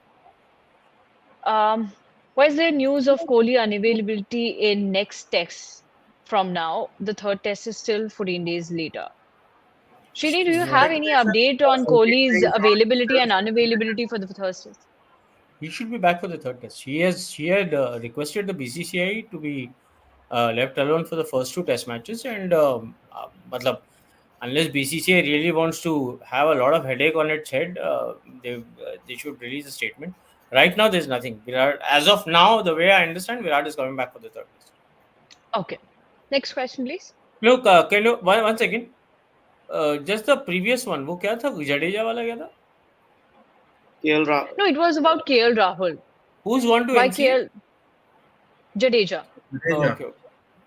Um, why is there news of Kohli unavailability in next test from now? The third test is still 14 days later. Srini, do you have any Speculation. update on Something Kohli's saying availability and unavailability for the third test? He should be back for the third test. He had requested the BCCI to be left alone for the first two test matches, and matlab, unless BCCI really wants to have a lot of headache on its head, they should release a statement. Right now, there's nothing. Virat, as of now, the way I understand, Virat is coming back for the third test. Okay. Next question, please. Look, can you one second? Just the previous one. वो क्या था? जडेजा वाला क्या था? KL Rahul. No, it was about KL Rahul. Who's gone to Why NCA? KL Jadeja? Jadeja. Okay,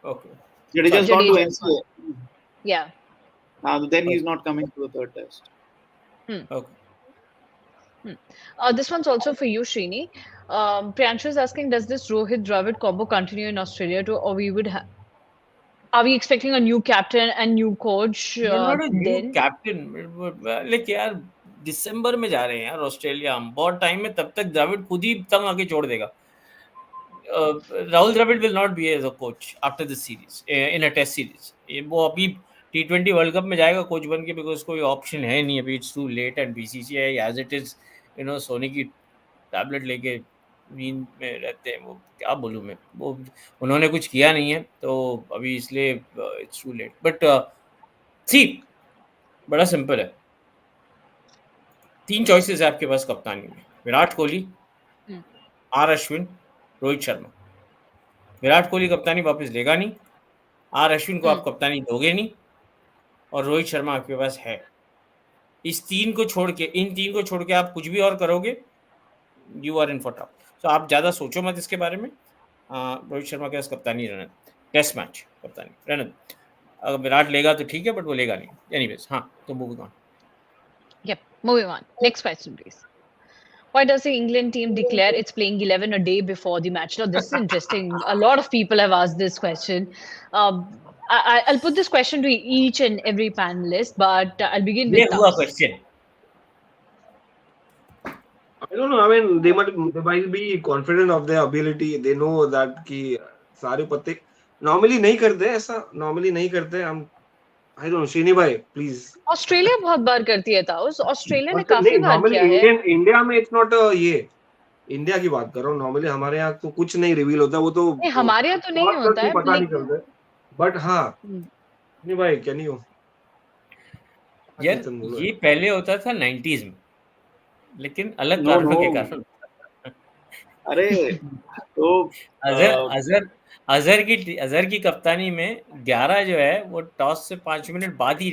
okay. Jadeja's gone to Jadeja's NCA. Yeah. Then he's not coming to the third test. Okay. This one's also for you, Srini. Priyanshu is asking, does this Rohit Dravid combo continue in Australia too, or are we expecting a new captain and new coach You're not a new then? captain. Like यार दिसंबर में जा रहे हैं यार Australia, हम बहुत time में, तब तक द्रविड़ खुद ही तंग आके छोड़ देगा. Rahul Dravid will not be as a coach after this series in a test series. वो अभी T20 वर्ल्ड कप में जाएगा कोच बन के, बिकॉज कोई ऑप्शन है नहीं अभी. It's too late and BCCI as it is सोने की टैबलेट लेके नींद में रहते हैं. वो क्या बोलूँ मैं, वो उन्होंने कुछ किया नहीं है तो अभी, इसलिए इट्स टू लेट. बट सी, बड़ा सिंपल है. 3 चॉइसेस है आपके पास कप्तानी में: विराट कोहली, आर अश्विन, रोहित शर्मा. विराट कोहली कप्तानी वापस लेगा नहीं, आर अश्विन को आप कप्तानी दोगे नहीं, और रोहित शर्मा आपके पास है. इन तीन को छोड़ के आप कुछ भी और करोगे, you are in for trouble. तो आप ज्यादा सोचो मत इसके बारे में. रोहित शर्मा के पास कप्तानी रहने दो, टेस्ट मैच कप्तानी रहने दो. अगर विराट लेगा तो ठीक है, बट वो लेगा नहीं. एनीवेज, हाँ, तो moving on. Yep, moving on. Next question, please. Why does the England team declare its playing 11 a day before the match? Now, this is interesting. A lot of people have asked this question. I'll put this question to each and every panelist, but I'll begin ये with हुआ Taos. Question. I don't know. I mean, they might be confident of their ability. They know that कि सारे पत्ते normally नहीं करते ऐसा. Normally नहीं करते. I don't know. श्रीनी भाई, please. ऑस्ट्रेलिया बहुत बार करती है ताउस. ऑस्ट्रेलिया ने काफी बार नॉर्मली किया है. इंडिया में इट्स नॉट ये. इंडिया की बात कर रहा हूँ. नॉर्मली हमारे यहाँ तो कुछ नहीं रिवील होता. वो तो नहीं, हमारे यहाँ तो नहीं बहुत होता है, पता नहीं लेकिन चलता. बट हाँ, नहीं भाई, कैन यू यार ये पहले होता था 90s में, लेकिन अलग कारणों के कारण. अरे तो अजहर की कप्तानी में 11 जो है वो टॉस से 5 मिनट बाद ही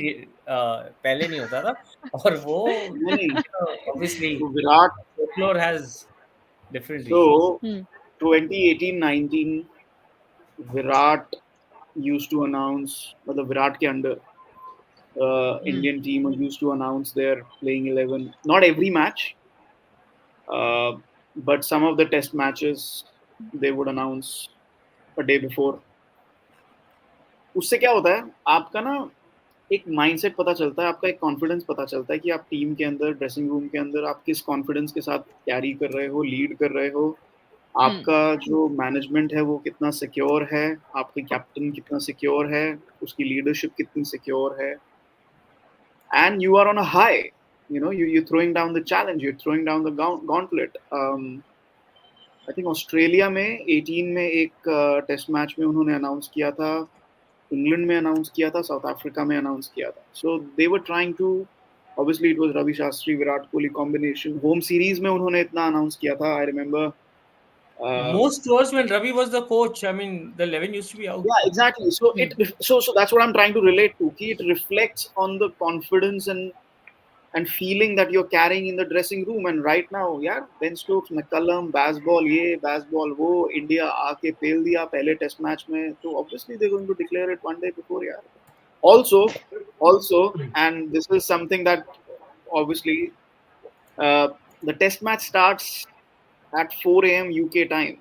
पहले नहीं होता था. और वो obviously Virat folklore has different तो reasons. 2018-19 Virat used to announce, मतलब विराट के under Indian team used to announce their playing 11. Not every match, but some of the test matches they would announce a day before. उससे क्या होता है, आपका ना एक माइंडसेट पता चलता है, आपका एक कॉन्फिडेंस पता चलता है कि आप टीम के अंदर, ड्रेसिंग रूम के अंदर आप किस कॉन्फिडेंस के साथ कैरी कर रहे हो, लीड कर रहे हो. आपका जो मैनेजमेंट है वो कितना सिक्योर है, आपके कैप्टन कितना सिक्योर है, उसकी लीडरशिप कितनी सिक्योर है. And you are on a high, you're throwing down the challenge, you're throwing down the gauntlet. I think Australia में 18 में एक टेस्ट मैच में उन्होंने अनाउंस किया था, इंग्लैंड में अनाउंस किया था, साउथ अफ्रीका में अनाउंस किया था. So they were trying to, obviously it was Ravi Shastri Virat Kohli combination. Home series में उन्होंने इतना अनाउंस किया था. I remember most tours when Ravi was the coach, I mean the 11 used to be out. Yeah, exactly. So so that's what I'm trying to relate to. It reflects on the confidence and feeling that you're carrying in the dressing room. And right now, yeah, Ben Stokes, McCullum, baseball ये, baseball वो, India आके fail दिया पहले test match में. So obviously they're going to declare it one day before, yeah. Also, and this is something that obviously the test match starts at 4 a.m. UK time.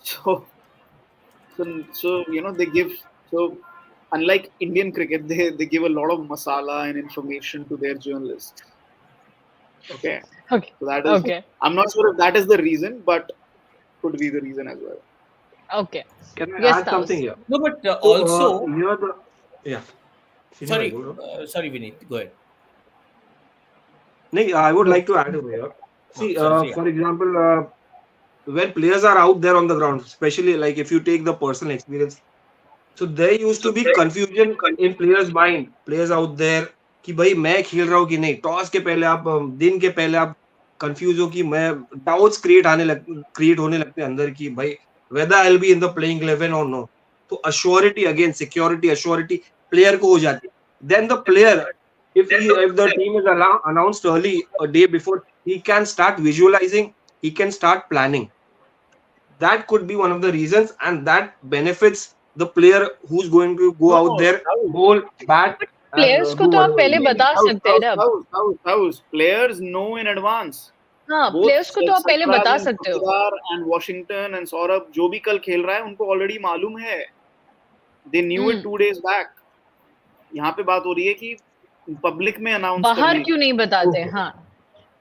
So they give. So unlike Indian cricket, they give a lot of masala and information to their journalists. Okay, Okay. so that is. Okay. I'm not sure if that is the reason, but could be the reason as well. Okay. Can I Yes, add something Taus. here? No, but So also, here the yeah. Srini bhai, sorry, bolo. sorry, Vineet, go ahead. No, I would No, like to add over here. See, sorry, yeah. for example, when players are out there on the ground, especially like if you take the personal experience, so there used to be confusion in players' mind. Players out there कि भाई मैं खेल रहा हूँ कि नहीं. Toss के पहले आप दिन के पहले आप कंफ्यूज हो कि मैं डाउट्स क्रिएट होने लगते हैं अंदर की भाई whether I'll be in the playing 11 or no. तो assurity again security assurity player को हो जाती है. Then the player, if the team is announced early a day before, he can start visualizing, he can start planning. That could be one of the reasons, and that benefits the player who's going to go out No, there, bowl, bat, and players को do तो आप whatever. पहले बता सकते हैं ना. Players know in advance. हाँ, Both players को तो आप पहले Sarfraz बता and सकते हो. Patidar and Washington and Saurabh जो भी कल खेल रहा है उनको ऑलरेडी मालूम है. They knew it 2 days back. यहाँ पे बात हो रही है कि पब्लिक में अनाउंस बाहर करने क्यों नहीं बताते? हाँ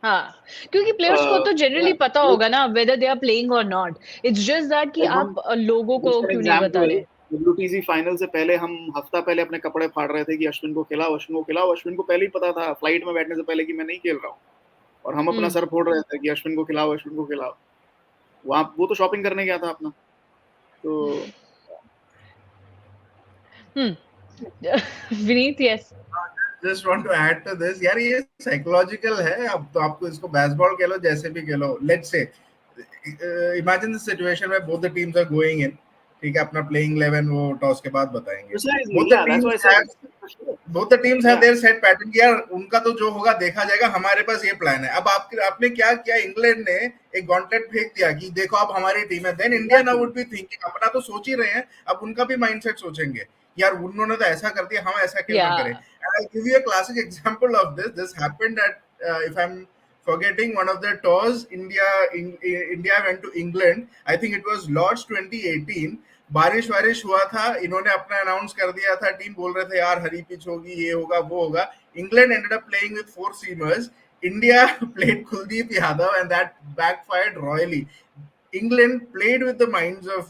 हाँ, क्योंकि प्लेयर्स को तो जनरली पता होगा ना whether they are playing or not. It's just that कि आप लोगों को क्यों नहीं बता रहे? WTC फाइनल से पहले हम हफ्ता पहले अपने कपड़े फाड़ रहे थे कि अश्विन को खिलाओ, अश्विन को खिलाओ. अश्विन को पहले ही पता था फ्लाइट में बैठने से पहले कि मैं नहीं खेल रहा हूँ, और हम अपना सर फोड़ रहे थे कि अश्विन को खिलाओ, अश्विन को खिलाओ. वहां वो तो शॉपिंग करने गया था अपना. तो Vineet, yes. Just want to add to this यार, ये साइकोलॉजिकल है. अब तो आपको इसको बेसबॉल कह लो, जैसे भी कह लो. Let's say imagine the situation where both the teams are going in. ठीक है, अपना प्लेइंग 11 वो टॉस के बाद बताएंगे. Both the teams have their set pattern. यार उनका तो जो होगा देखा जाएगा, हमारे पास ये प्लान है. अब आपने क्या किया, इंग्लैंड ने एक गॉन्टलेट फेंक दिया कि देखो अब हमारी टीम है. Then India now would be thinking, अपना तो सोच ही रहे हैं, अब उनका भी माइंडसेट सोचेंगे यार उन्होंने तो ऐसा कर दिया, हम ऐसा क्यों ना करें. And I'll give you a classic example of this. This happened at, if I'm forgetting, one of the tours, India went to England. I think it was Lords 2018. बारिश वारिश हुआ था, इन्होंने अपना अनाउंस कर दिया था. टीम बोल रहे थे यार हरी पिच होगी, ये होगा वो होगा. England ended up playing with 4 seamers. India played Kuldeep Yadav, and that backfired royally. England played with the minds of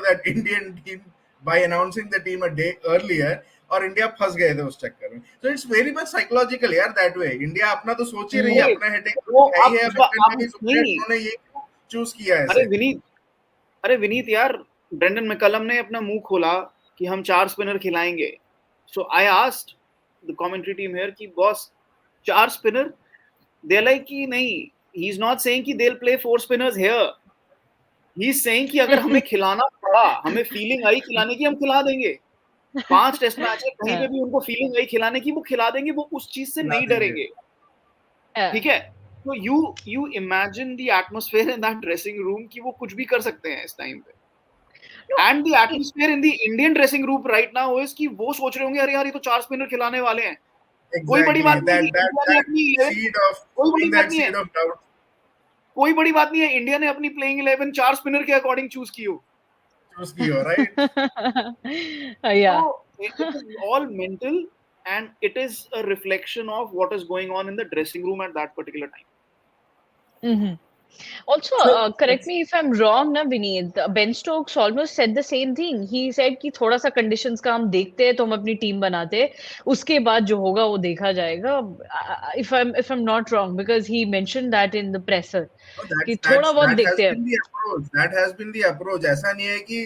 that Indian team by announcing the team a day earlier, और India फंस गए थे उस चक्कर में. So it's very much psychological यार that way. India अपना तो सोच ही रही है, अपना हेडेक उन्होंने ये चूज किया है. अरे विनीत यार, ब्रेंडन मैकलम ने अपना मुंह खोला कि हम 4 स्पिनर खिलाएंगे. So I asked the commentary team here कि boss 4 spinner? They are like कि नहीं, ही इज नॉट सेइंग कि they will play 4 spinners here. He is saying कि अगर हमें खिलाना पड़ा, हमें फीलिंग आई खिलाने की, हम खिला देंगे. 5 टेस्ट मैच है, कहीं पे भी उनको फीलिंग आई खिलाने की, वो खिला देंगे. वो उस चीज से नहीं डरेंगे. ठीक है, तो you imagine the atmosphere in that dressing room कि वो कुछ भी कर सकते हैं इस टाइम पे. And the atmosphere in the Indian dressing room right now is कि वो सोच रहे होंगे अरे यार ये तो 4 स्पिनर खिलाने वाले हैं. कोई बड़ी बात नहीं, कोई बड़ी बात नहीं है. इंडिया ने अपनी प्लेइंग 11 4 स्पिनर के अकॉर्डिंग चूज की हो. Right? Yeah. So it is all mental, and it is a reflection of what is going on in the dressing room at that particular time. Mm-hmm. Also, correct me if I'm wrong, na Vineet. Ben Stokes almost said the same thing. He said कि थोड़ा सा conditions का हम देखते हैं तो हम अपनी टीम बनाते हैं, उसके बाद जो होगा वो देखा जाएगा. If I'm not wrong, because he mentioned that in the presser. कि थोड़ा बहुत देखते हैं. That has been the approach. ऐसा नहीं है कि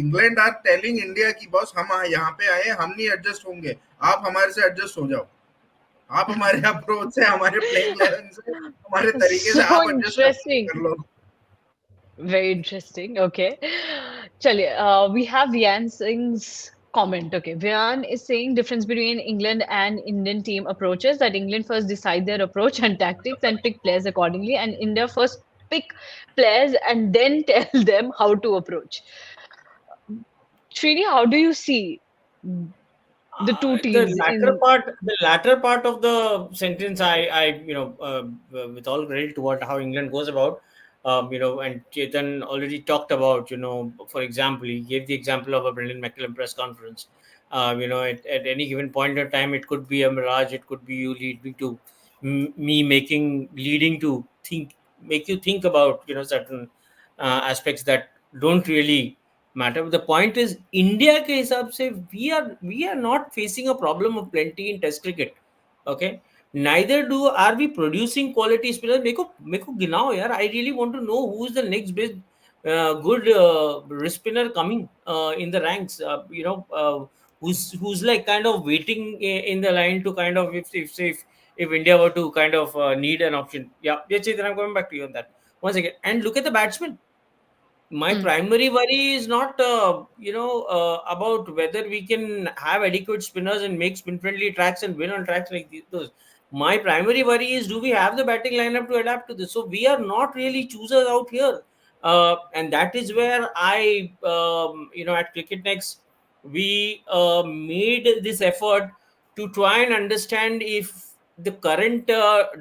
England are telling India कि बॉस हम यहाँ पे आए, हम नहीं एडजस्ट होंगे, आप हमारे से एडजस्ट हो जाओ. आप हमारे अप्रोच से, हमारे प्लेइंग 11 से, हमारे तरीके से आप एडजस्ट कर लो. Very interesting. Okay. चलिए, we have Vian Singh's comment. Okay, Vian is saying difference between England and Indian team approaches, that England first decide their approach and tactics and pick players accordingly, and India first pick players and then tell them how to approach. Srini, how do you see the two teams? The latter part of the sentence, I with all credit toward how England goes about, and Chetan already talked about, for example, he gave the example of a Brendan McCullum press conference At any given point of time, it could be a mirage, it could be you leading to me making leading to think make you think about certain aspects that don't really matter. But the point is, India ke hisab se we are not facing a problem of plenty in Test cricket. Okay, neither do are we producing quality spinners. Meko ginao yaar. I really want to know who's the next best good wrist spinner coming in the ranks. Who's like kind of waiting in the line to kind of if India were to kind of need an option. Yeah, Chetan, I'm coming back to you on that once again. And look at the batsmen. My primary worry is not about whether we can have adequate spinners and make spin friendly tracks and win on tracks like those. My primary worry is, do we have the batting lineup to adapt to this? So we are not really choosers out here, and that is where I at Cricket Next we made this effort to try and understand if the current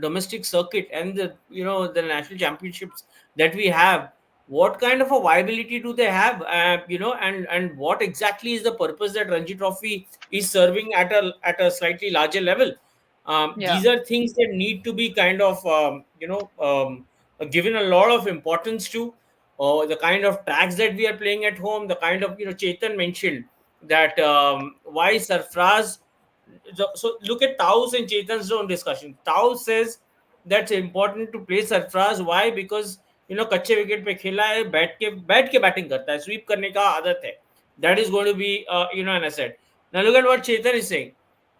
domestic circuit and the national championships that we have, what kind of a viability do they have, and what exactly is the purpose that Ranji Trophy is serving at a slightly larger level. Yeah. These are things that need to be kind of given a lot of importance to, the kind of tracks that we are playing at home, the kind of Chetan mentioned that why Sarfraz. So look at Tao's and Chetan's own discussion. Tao says that's important to play Sarfraz. Why? Because कच्चे wicket पे खेला है, बैठ के batting करता है, SVEEP करने का आदत है. That is going to be an asset. Now look at what Chetan is saying.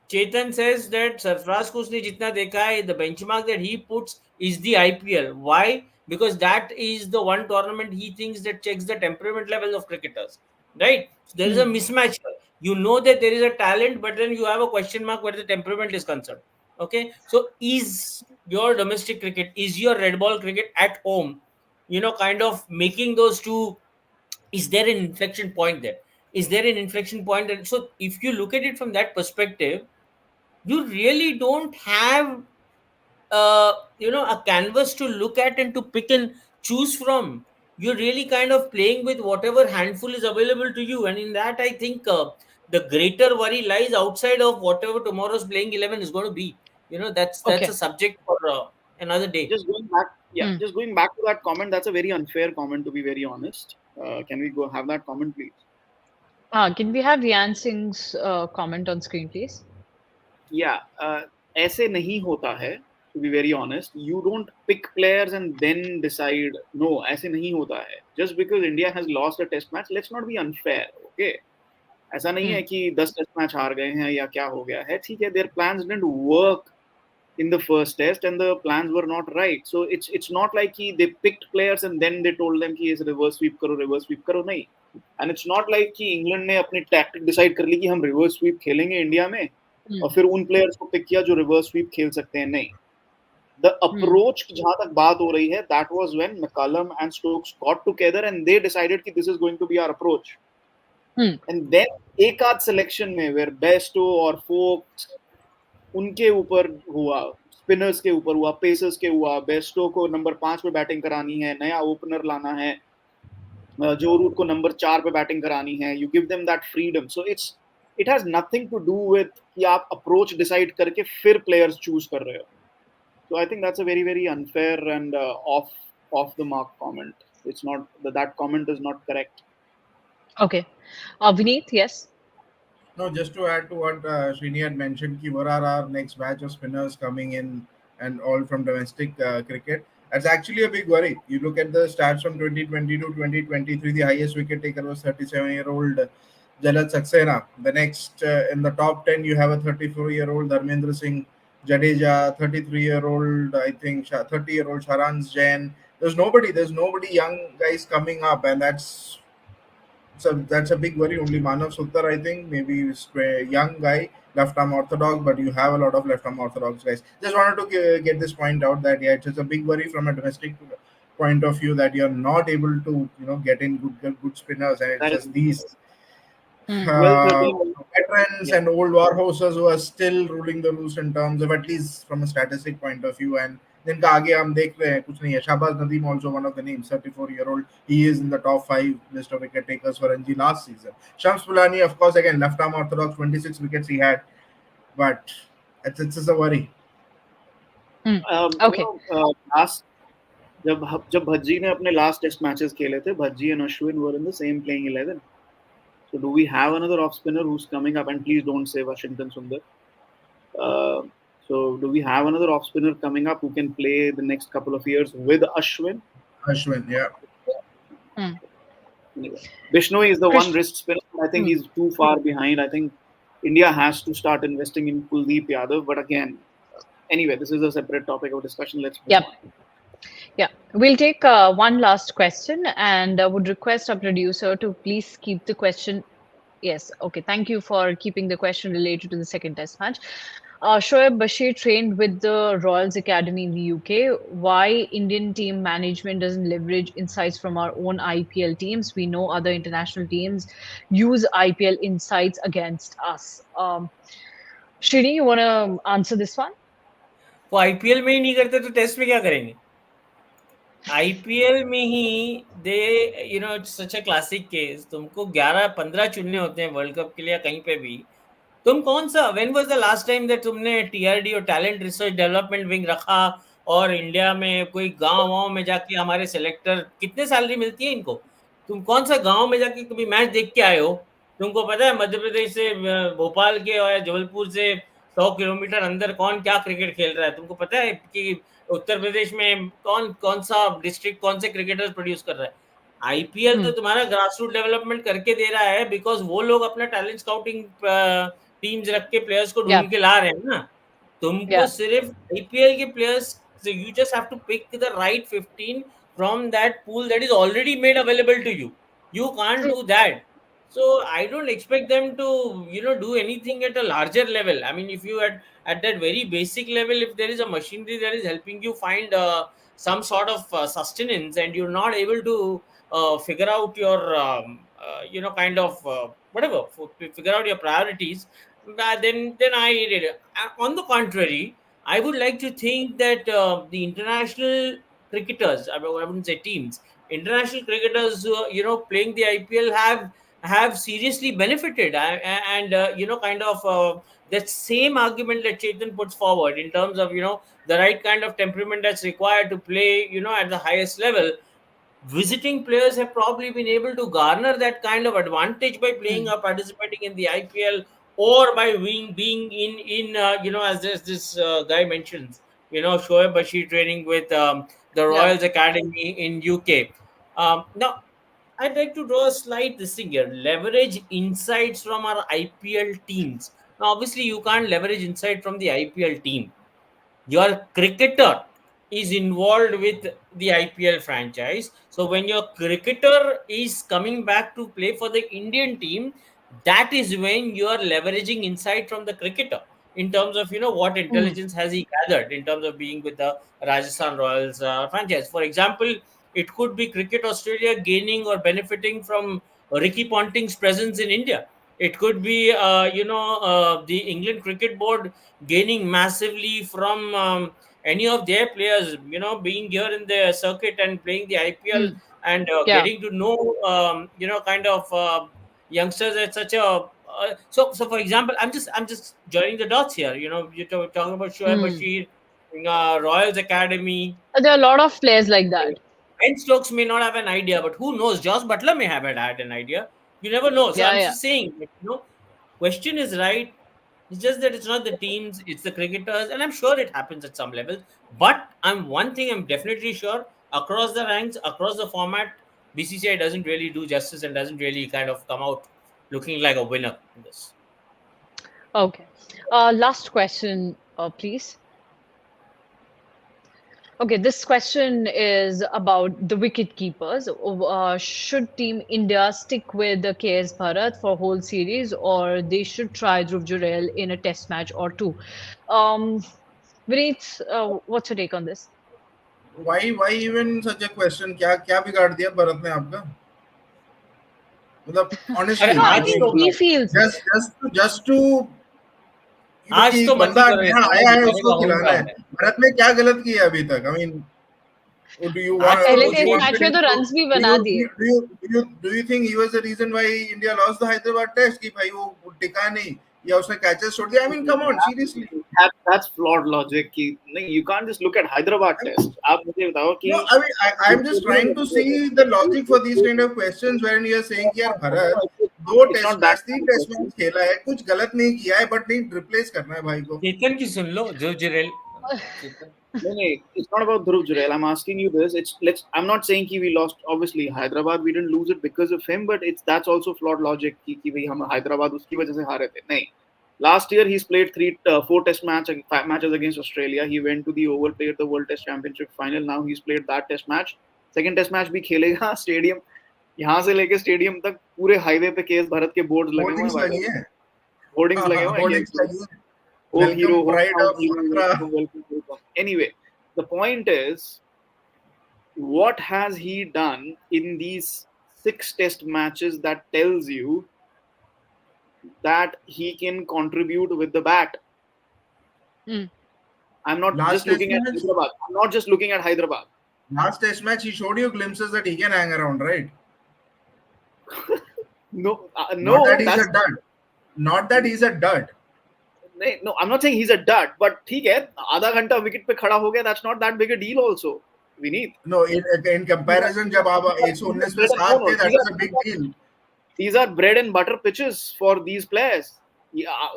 Chetan says that Sarfraz को उसने जितना देखा है, the benchmark that he puts is the IPL. Why? Because that is the one tournament he thinks that checks the temperament level of cricketers. Right? So there is a mismatch here. You know that there is a talent, but then you have a question mark where the temperament is concerned. Okay, so is your domestic cricket, is your red ball cricket at home, kind of making those two? Is there an inflection point there? Is there an inflection point? So if you look at it from that perspective, you really don't have a canvas to look at and to pick and choose from. You're really kind of playing with whatever handful is available to you, and in that I think the greater worry lies outside of whatever tomorrow's playing 11 is going to be. That's Okay. a subject for another day. Just going back, Hmm. just going back to that comment. That's a very unfair comment, to be very honest. Can we go have that comment, please? Can we have Yan Singh's comment on screen, please? Yeah, ऐसे नहीं होता है. To be very honest, you don't pick players and then decide. No, ऐसे नहीं होता है. Just because India has lost a test match, let's not be unfair. Okay, ऐसा नहीं है कि 10 टेस्ट मैच हार गए हैं या क्या हो गया है. ठीक है, their plans didn't work in the first test and the plans were not right. So it's not like they picked players and then they told them कि इस reverse sweep करो नहीं. And it's not like कि England ने अपनी tactic decide कर ली कि हम reverse sweep खेलेंगे इंडिया में और फिर उन players को pick किया जो reverse sweep खेल सकते हैं. नहीं. The approach जहां तक बात हो रही है, that was when McCullum and Stokes got together and they decided कि this is going to be our approach. And then एक आध selection में where Bairstow और Foakes उनके ऊपर हुआ, स्पिनर्स के ऊपर हुआ, पेसर्स के हुआ. बेस्टो को नंबर 5 पे बैटिंग करानी है, नया ओपनर लाना है, जो रूट को नंबर 4 पे बैटिंग करानी है. You give them that freedom. So it has nothing to do with कि आप अप्रोच डिसाइड करके फिर प्लेयर्स चूज कर रहे हो. So I think that's a very very unfair end of the mark comment. It's not that comment is not correct. Okay. Vineet, yes. No, just to add to what Srini had mentioned, ki what are our next batch of spinners coming in and all from domestic cricket. That's actually a big worry. You look at the stats from 2020 to 2023, the highest wicket taker was 37-year-old Jalal Saxena. The next in the top 10, you have a 34-year-old Dharmendra Singh Jadeja, 33-year-old, I think, 30-year-old Sharanz Jain. There's nobody young guys coming up, and that's a big worry. Only Manav Suttar, I think, maybe is a young guy, left arm orthodox, but you have a lot of left arm orthodox guys. Just wanted to get this point out that it's just a big worry from a domestic point of view that you're not able to get in good spinners, and it's That just is these well, 13. veterans and old war horses who are still ruling the roost in terms of, at least from a statistic point of view, and जिनका आगे हम देख रहे हैं कुछ नहीं है. Shahbaz Nadeem also one of the names, 34-year-old. He is in the top 5 list of wicket takers for NG last season. Shams Pulani, of course, again left arm orthodox, 26 wickets he had, but it's just a worry. Okay. Last जब भज्जी ने अपने last test matches खेले थे, Bhajji and Ashwin were in the same playing 11. So do we have another off spinner who's coming up? And please don't say Washington Sundar. So do we have another off spinner coming up who can play the next couple of years with Ashwin? Ashwin, yeah. Anyway, Bishnoi is the one wrist spinner. I think he's too far behind. I think India has to start investing in Kuldeep Yadav. But again, anyway, this is a separate topic of discussion. Let's move Yep. on. Yeah, we'll take one last question, and would request our producer to please keep the question. Yes, okay. Thank you for keeping the question related to the second test match. Shoaib Bashir trained with the Royals Academy in the UK. Why Indian team management doesn't leverage insights from our own IPL teams? We know other international teams use IPL insights against us. Srini, you want to answer this one? वो IPL में ही नहीं करते तो test में क्या करेंगे? IPL में ही they it's such a classic case. तुमको 11-15 चुनने होते हैं वर्ल्ड कप के लिए कहीं पे भी. तुम कौन सा when was the last time that तुमने टीआरडी और टैलेंट रिसर्च डेवलपमेंट विंग रखा और इंडिया में कोई गांव में जाके हमारे सेलेक्टर कितने सैलरी मिलती है इनको? तुम कौन सा गांव में जाके कभी मैच देख के आए हो? तुमको पता है मध्य प्रदेश से भोपाल के और जबलपुर से 100 किलोमीटर अंदर कौन क्या क्रिकेट खेल रहा है? तुमको पता है कि उत्तर प्रदेश में कौन सा डिस्ट्रिक्ट कौन से क्रिकेटर्स प्रोड्यूस कर रहा है? आईपीएल तो तुम्हारा ग्रास रूट डेवलपमेंट करके दे रहा है बिकॉज वो लोग अपना टैलेंट स्काउटिंग टीम्स रख के प्लेयर्स को ढूंढ के ला रहे हैं ना. तुमको सिर्फ आईपीएल के players, you just have to pick the right 15 from that pool that is already made available to you. You can't do that. So I don't expect them to do anything at a larger level. I mean, if you at that very basic level, if there is a machinery that is helping you find some sort of sustenance, and you're not able to figure out your kind of whatever, figure out your priorities, then I did it. On the contrary, I would like to think that the international cricketers, I wouldn't say teams, international cricketers playing the IPL have seriously benefited, and kind of that same argument that Chetan puts forward in terms of the right kind of temperament that's required to play at the highest level. Visiting players have probably been able to garner that kind of advantage by playing or participating in the IPL, or by being in as this guy mentions, Shoaib Bashir training with the Royals Academy in UK. Now, I'd like to draw a slight this thing here. Leverage insights from our IPL teams. Now, obviously, you can't leverage insight from the IPL team. Your cricketer is involved with the IPL franchise. So when your cricketer is coming back to play for the Indian team, that is when you are leveraging insight from the cricketer in terms of what intelligence has he gathered in terms of being with the Rajasthan Royals franchise. For example, it could be Cricket Australia gaining or benefiting from Ricky Ponting's presence in India. It could be the England Cricket Board gaining massively from any of their players being here in the circuit and playing the IPL, and getting to know kind of youngsters at such a so for example, I'm just joining the dots here. You're talking about Shoaib Bashir, Royals Academy. There are a lot of players like that. Ben Stokes may not have an idea, but who knows? Josh Butler may have had an idea. You never know. So I'm just saying, question is right. It's just that it's not the teams, it's the cricketers, and I'm sure it happens at some levels. But one thing I'm definitely sure, across the ranks, across the format, BCCI doesn't really do justice and doesn't really kind of come out looking like a winner in this. Okay. Last question, please. Okay, this question is about the wicket keepers. Should Team India stick with the KS Bharat for whole series, or they should try Dhruv Jurel in a test match or two? Vineet, what's your take on this? Why even such a question? क्या बिगाड़ दिया भारत ने आपका? मतलब honestly, I think he feels just to आज कि तो मत ही बंदा करो ये नया सब, आया मैं है बेचारे उसको का होम खिलाना है। ग्राउंड है। भारत ने क्या गलत किया अभी तक? I mean, do you want आज तो पहले do you टेस्ट मुझे मैच wanted में him तो to रन्स भी do बना you दिए. do you think he was the reason why India lost the Hyderabad test? कि भाई वो टिका नहीं या उसने कैचेस छोड़ दिया? I mean, come on, seriously. That's flawed logic कि नहीं, you can't just look at Hyderabad test. आप मुझे बताओ कि No, I mean, I'm just trying to see the logic for these kind of questions when you're saying कि यार भरत दो it's test not match that तीन kind of test question. Match खेला है, कुछ गलत नहीं किया है, बट नहीं रिप्लेस करना है भाई को। चेतन की सुन लो, जो जिरेल चेतन। No, it's not about Dhruv Jurel. I'm asking you this. I'm not saying कि we lost. Obviously, Hyderabad we didn't lose it because of him, but that's also flawed logic कि भाई हम Hyderabad उसकी वजह से हारे थे. नहीं. Last year he's played 4 test matches against Australia. He went to the Oval, played the World Test Championship final. Now he's played that test match. Second test match भी खेलेगा. Stadium यहाँ से लेके स्टेडियम तक पूरे हाईवे पे KS Bharat के boards लगे हुए होर्डिंग्स हैं. लगी हैं, होर्डिंग्स लगे हुए हैं. होर्डिंग्स लगी हैं, Home hero, welcome pride hometown of hero, Andhra. welcome. Anyway, the point is, what has he done in these 6 test matches that tells you that he can contribute with the bat? Hmm. I'm not Last just looking test at match? Hyderabad. I'm not just looking at Hyderabad. Last test match, he showed you glimpses that he can hang around, right? No, Not that he's that's a dud. Not that he's a dud. no. I'm not saying he's a dud, but ठीक है, आधा घंटा wicket पे खड़ा हो गया. That's not that big a deal, also. Vineet. No, in comparison, जब आप 119 पे 7 थे, that was a big deal. These are bread and butter pitches for these players.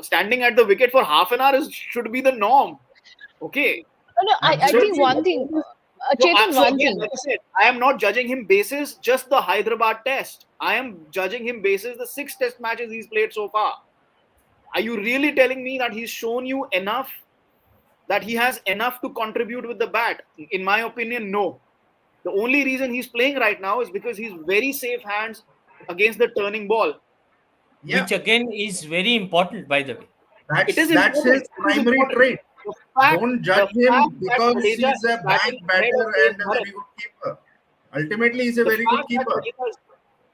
Standing at the wicket for half an hour should be the norm. Okay. No, I think one thing, Chetan, So one again, thing. like I said, I am not judging him basis just the Hyderabad test. I am judging him basis the 6 test matches he's played so far. Are you really telling me that he's shown you enough? That he has enough to contribute with the bat? In my opinion, no. The only reason he's playing right now is because he's very safe hands against the turning ball. Yeah, Which again is very important, by the way. It is that's his important. It is primary important. trait. Don't judge The him fact because that Jadeja he's a is back batting batter ahead of and a Bharat. very good keeper. Ultimately, he's a The very good fact that keeper. Jadeja is-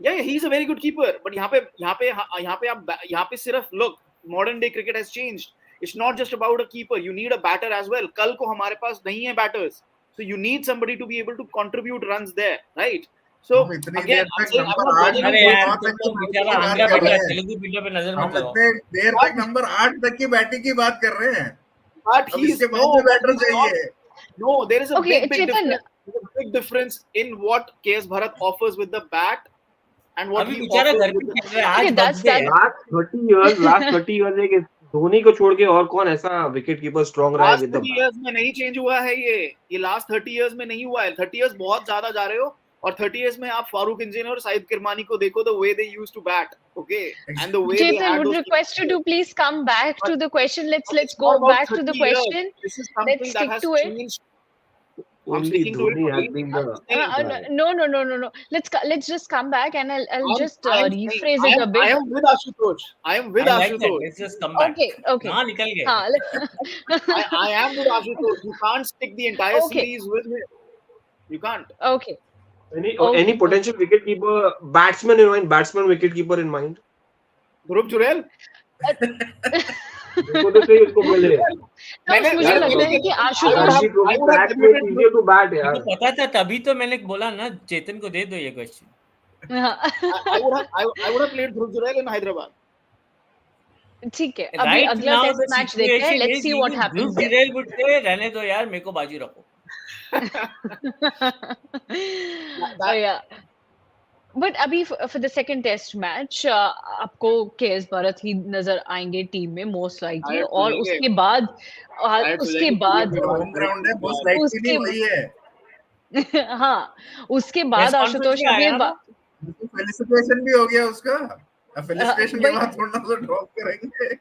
yeah, he's a very good keeper. But यहाँ पे सिर्फ look, modern day cricket has changed. It's not just about a keeper. You need a batter as well. कल को हमारे पास नहीं है batters, so you need somebody to be able to contribute runs there, right? So हम इतनी again, there I'm तक saying I'm number not 8 judging अरे him यार, नौ based तक की तुम बैटिंग बेचारा की बात आंध्रा कर बेटा रहे है, हैं। तेलुगु बिल्डर पे नजर मत हम लगाओ। इतने देर तक नंबर 8 तक की बैटिंग की बात कर रहे हैं। but अब he's इसके बाद भी but बैटर he's not. चाहिए। No, there is a Okay, big Chetan. difference. There's a big difference in what KS Bharat offers with the bat and what अभी he बेचारा offers घर पे with the खेल रहा है, आज Okay, that's बर्थडे है। last 30 years एक धोनी को छोड़ के और कौन ऐसा विकेट कीपर स्ट्रॉन्ग रहा है लास्ट विद द 30 इयर्स में नहीं चेंज हुआ है ये लास्ट 30 इयर्स में नहीं हुआ है. 30 इयर्स बहुत ज्यादा जा रहे हो. और 30 इयर्स में आप फारूक इंजीनियर और साहिद किरमानी को देखो, the way they used to bat, okay, and the way they Chetan, had would दोस. request you to please come back to the question. Let's It's go not about back to the 30 years. question. This is Let's something that stick has to it. changed. I'm only sticking to it. Dhoni has Only. been I'm the just saying. No. Let's just come back and I'll just I am rephrase saying, it a I bit. am with Ashutosh. I am with I like that. Ashutosh. Let's just come back. Okay. हाँ, निकल गए। हाँ, I am with Ashutosh. You can't stick the entire Okay. series with him. You can't. okay. any potential wicket keeper batsman in mind, batsman wicket keeper in mind. ध्रुव जुरैल. देखो तो सही उसको बोले तो मुझे लगता है कि आशुतोष रणजी ट्रॉफी बैट में इजी टू बैट यार. मुझे पता था, तभी तो मैंने बोला ना चेतन को दे दो ये question. I would have played Dhruv Jurel in Hyderabad. ठीक है, अभी Right अगला now टेस्ट the मैच देखते हैं. situation let's is see what even happens Dhruv Jurel would say, रहने दो यार, मेरे को बाजू रखो। बट अभी for the second test match आपको केएस भरत ही नजर आएंगे टीम में मोस्ट लाइकली. शायद और तो उसके बाद होम ग्राउंड है, मोस्ट लाइकली वही है। हाँ, उसके बाद Press conference आशुतोष में आया अभी ना? फेलिसिटेशन भी हो गया उसका। फेलिसिटेशन के वही- बाद थोड़ा सा ड्रॉप करेंगे।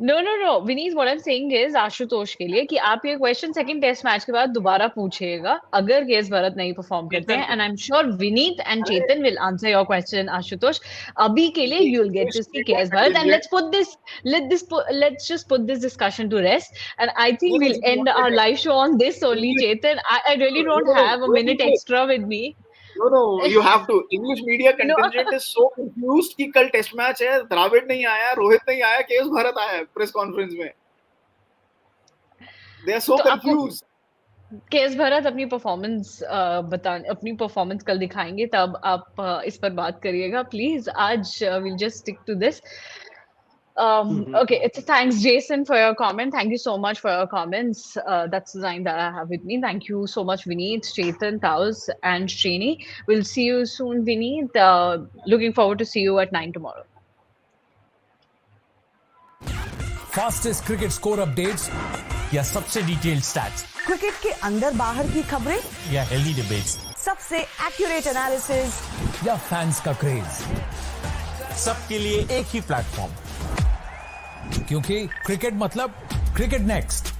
No Vineet, what I am saying is Ashutosh के लिए कि आप ये क्वेश्चन सेकंड टेस्ट मैच के बाद दोबारा पूछिएगा अगर केएस भरत नहीं परफॉर्म करते हैं. And I am sure Vineet and Chetan will answer your question Ashutosh. अभी के लिए you will get to see KS Bharat and let's just put this discussion to rest. And I think we'll end our live show on this only. Chetan, I really don't have a minute extra with me. No, you have to. English media No. contingent is so confused कि कल test match है, द्रविड़ नहीं आया, रोहित नहीं आया, KS Bharat आया press conference में. They are so तो आपको confused. केएस भरत अपनी परफॉर्मेंस कल दिखाएंगे, तब आप इस पर बात करिएगा प्लीज. आज we'll just stick to this. Okay, it's thanks Jason for your comment. Thank you so much for your comments. That's the line that I have with me. Thank you so much, Vineet, Chetan, Taus, and Srini. We'll see you soon, Vineet. Looking forward to see you at 9 tomorrow. Fastest cricket score updates या सबसे detailed stats cricket के अंदर बाहर की खबरें या healthy debates सबसे accurate analysis या फैंस का क्रेज, सबके लिए एक ही प्लेटफॉर्म, क्योंकि क्रिकेट मतलब क्रिकेट नेक्स्ट.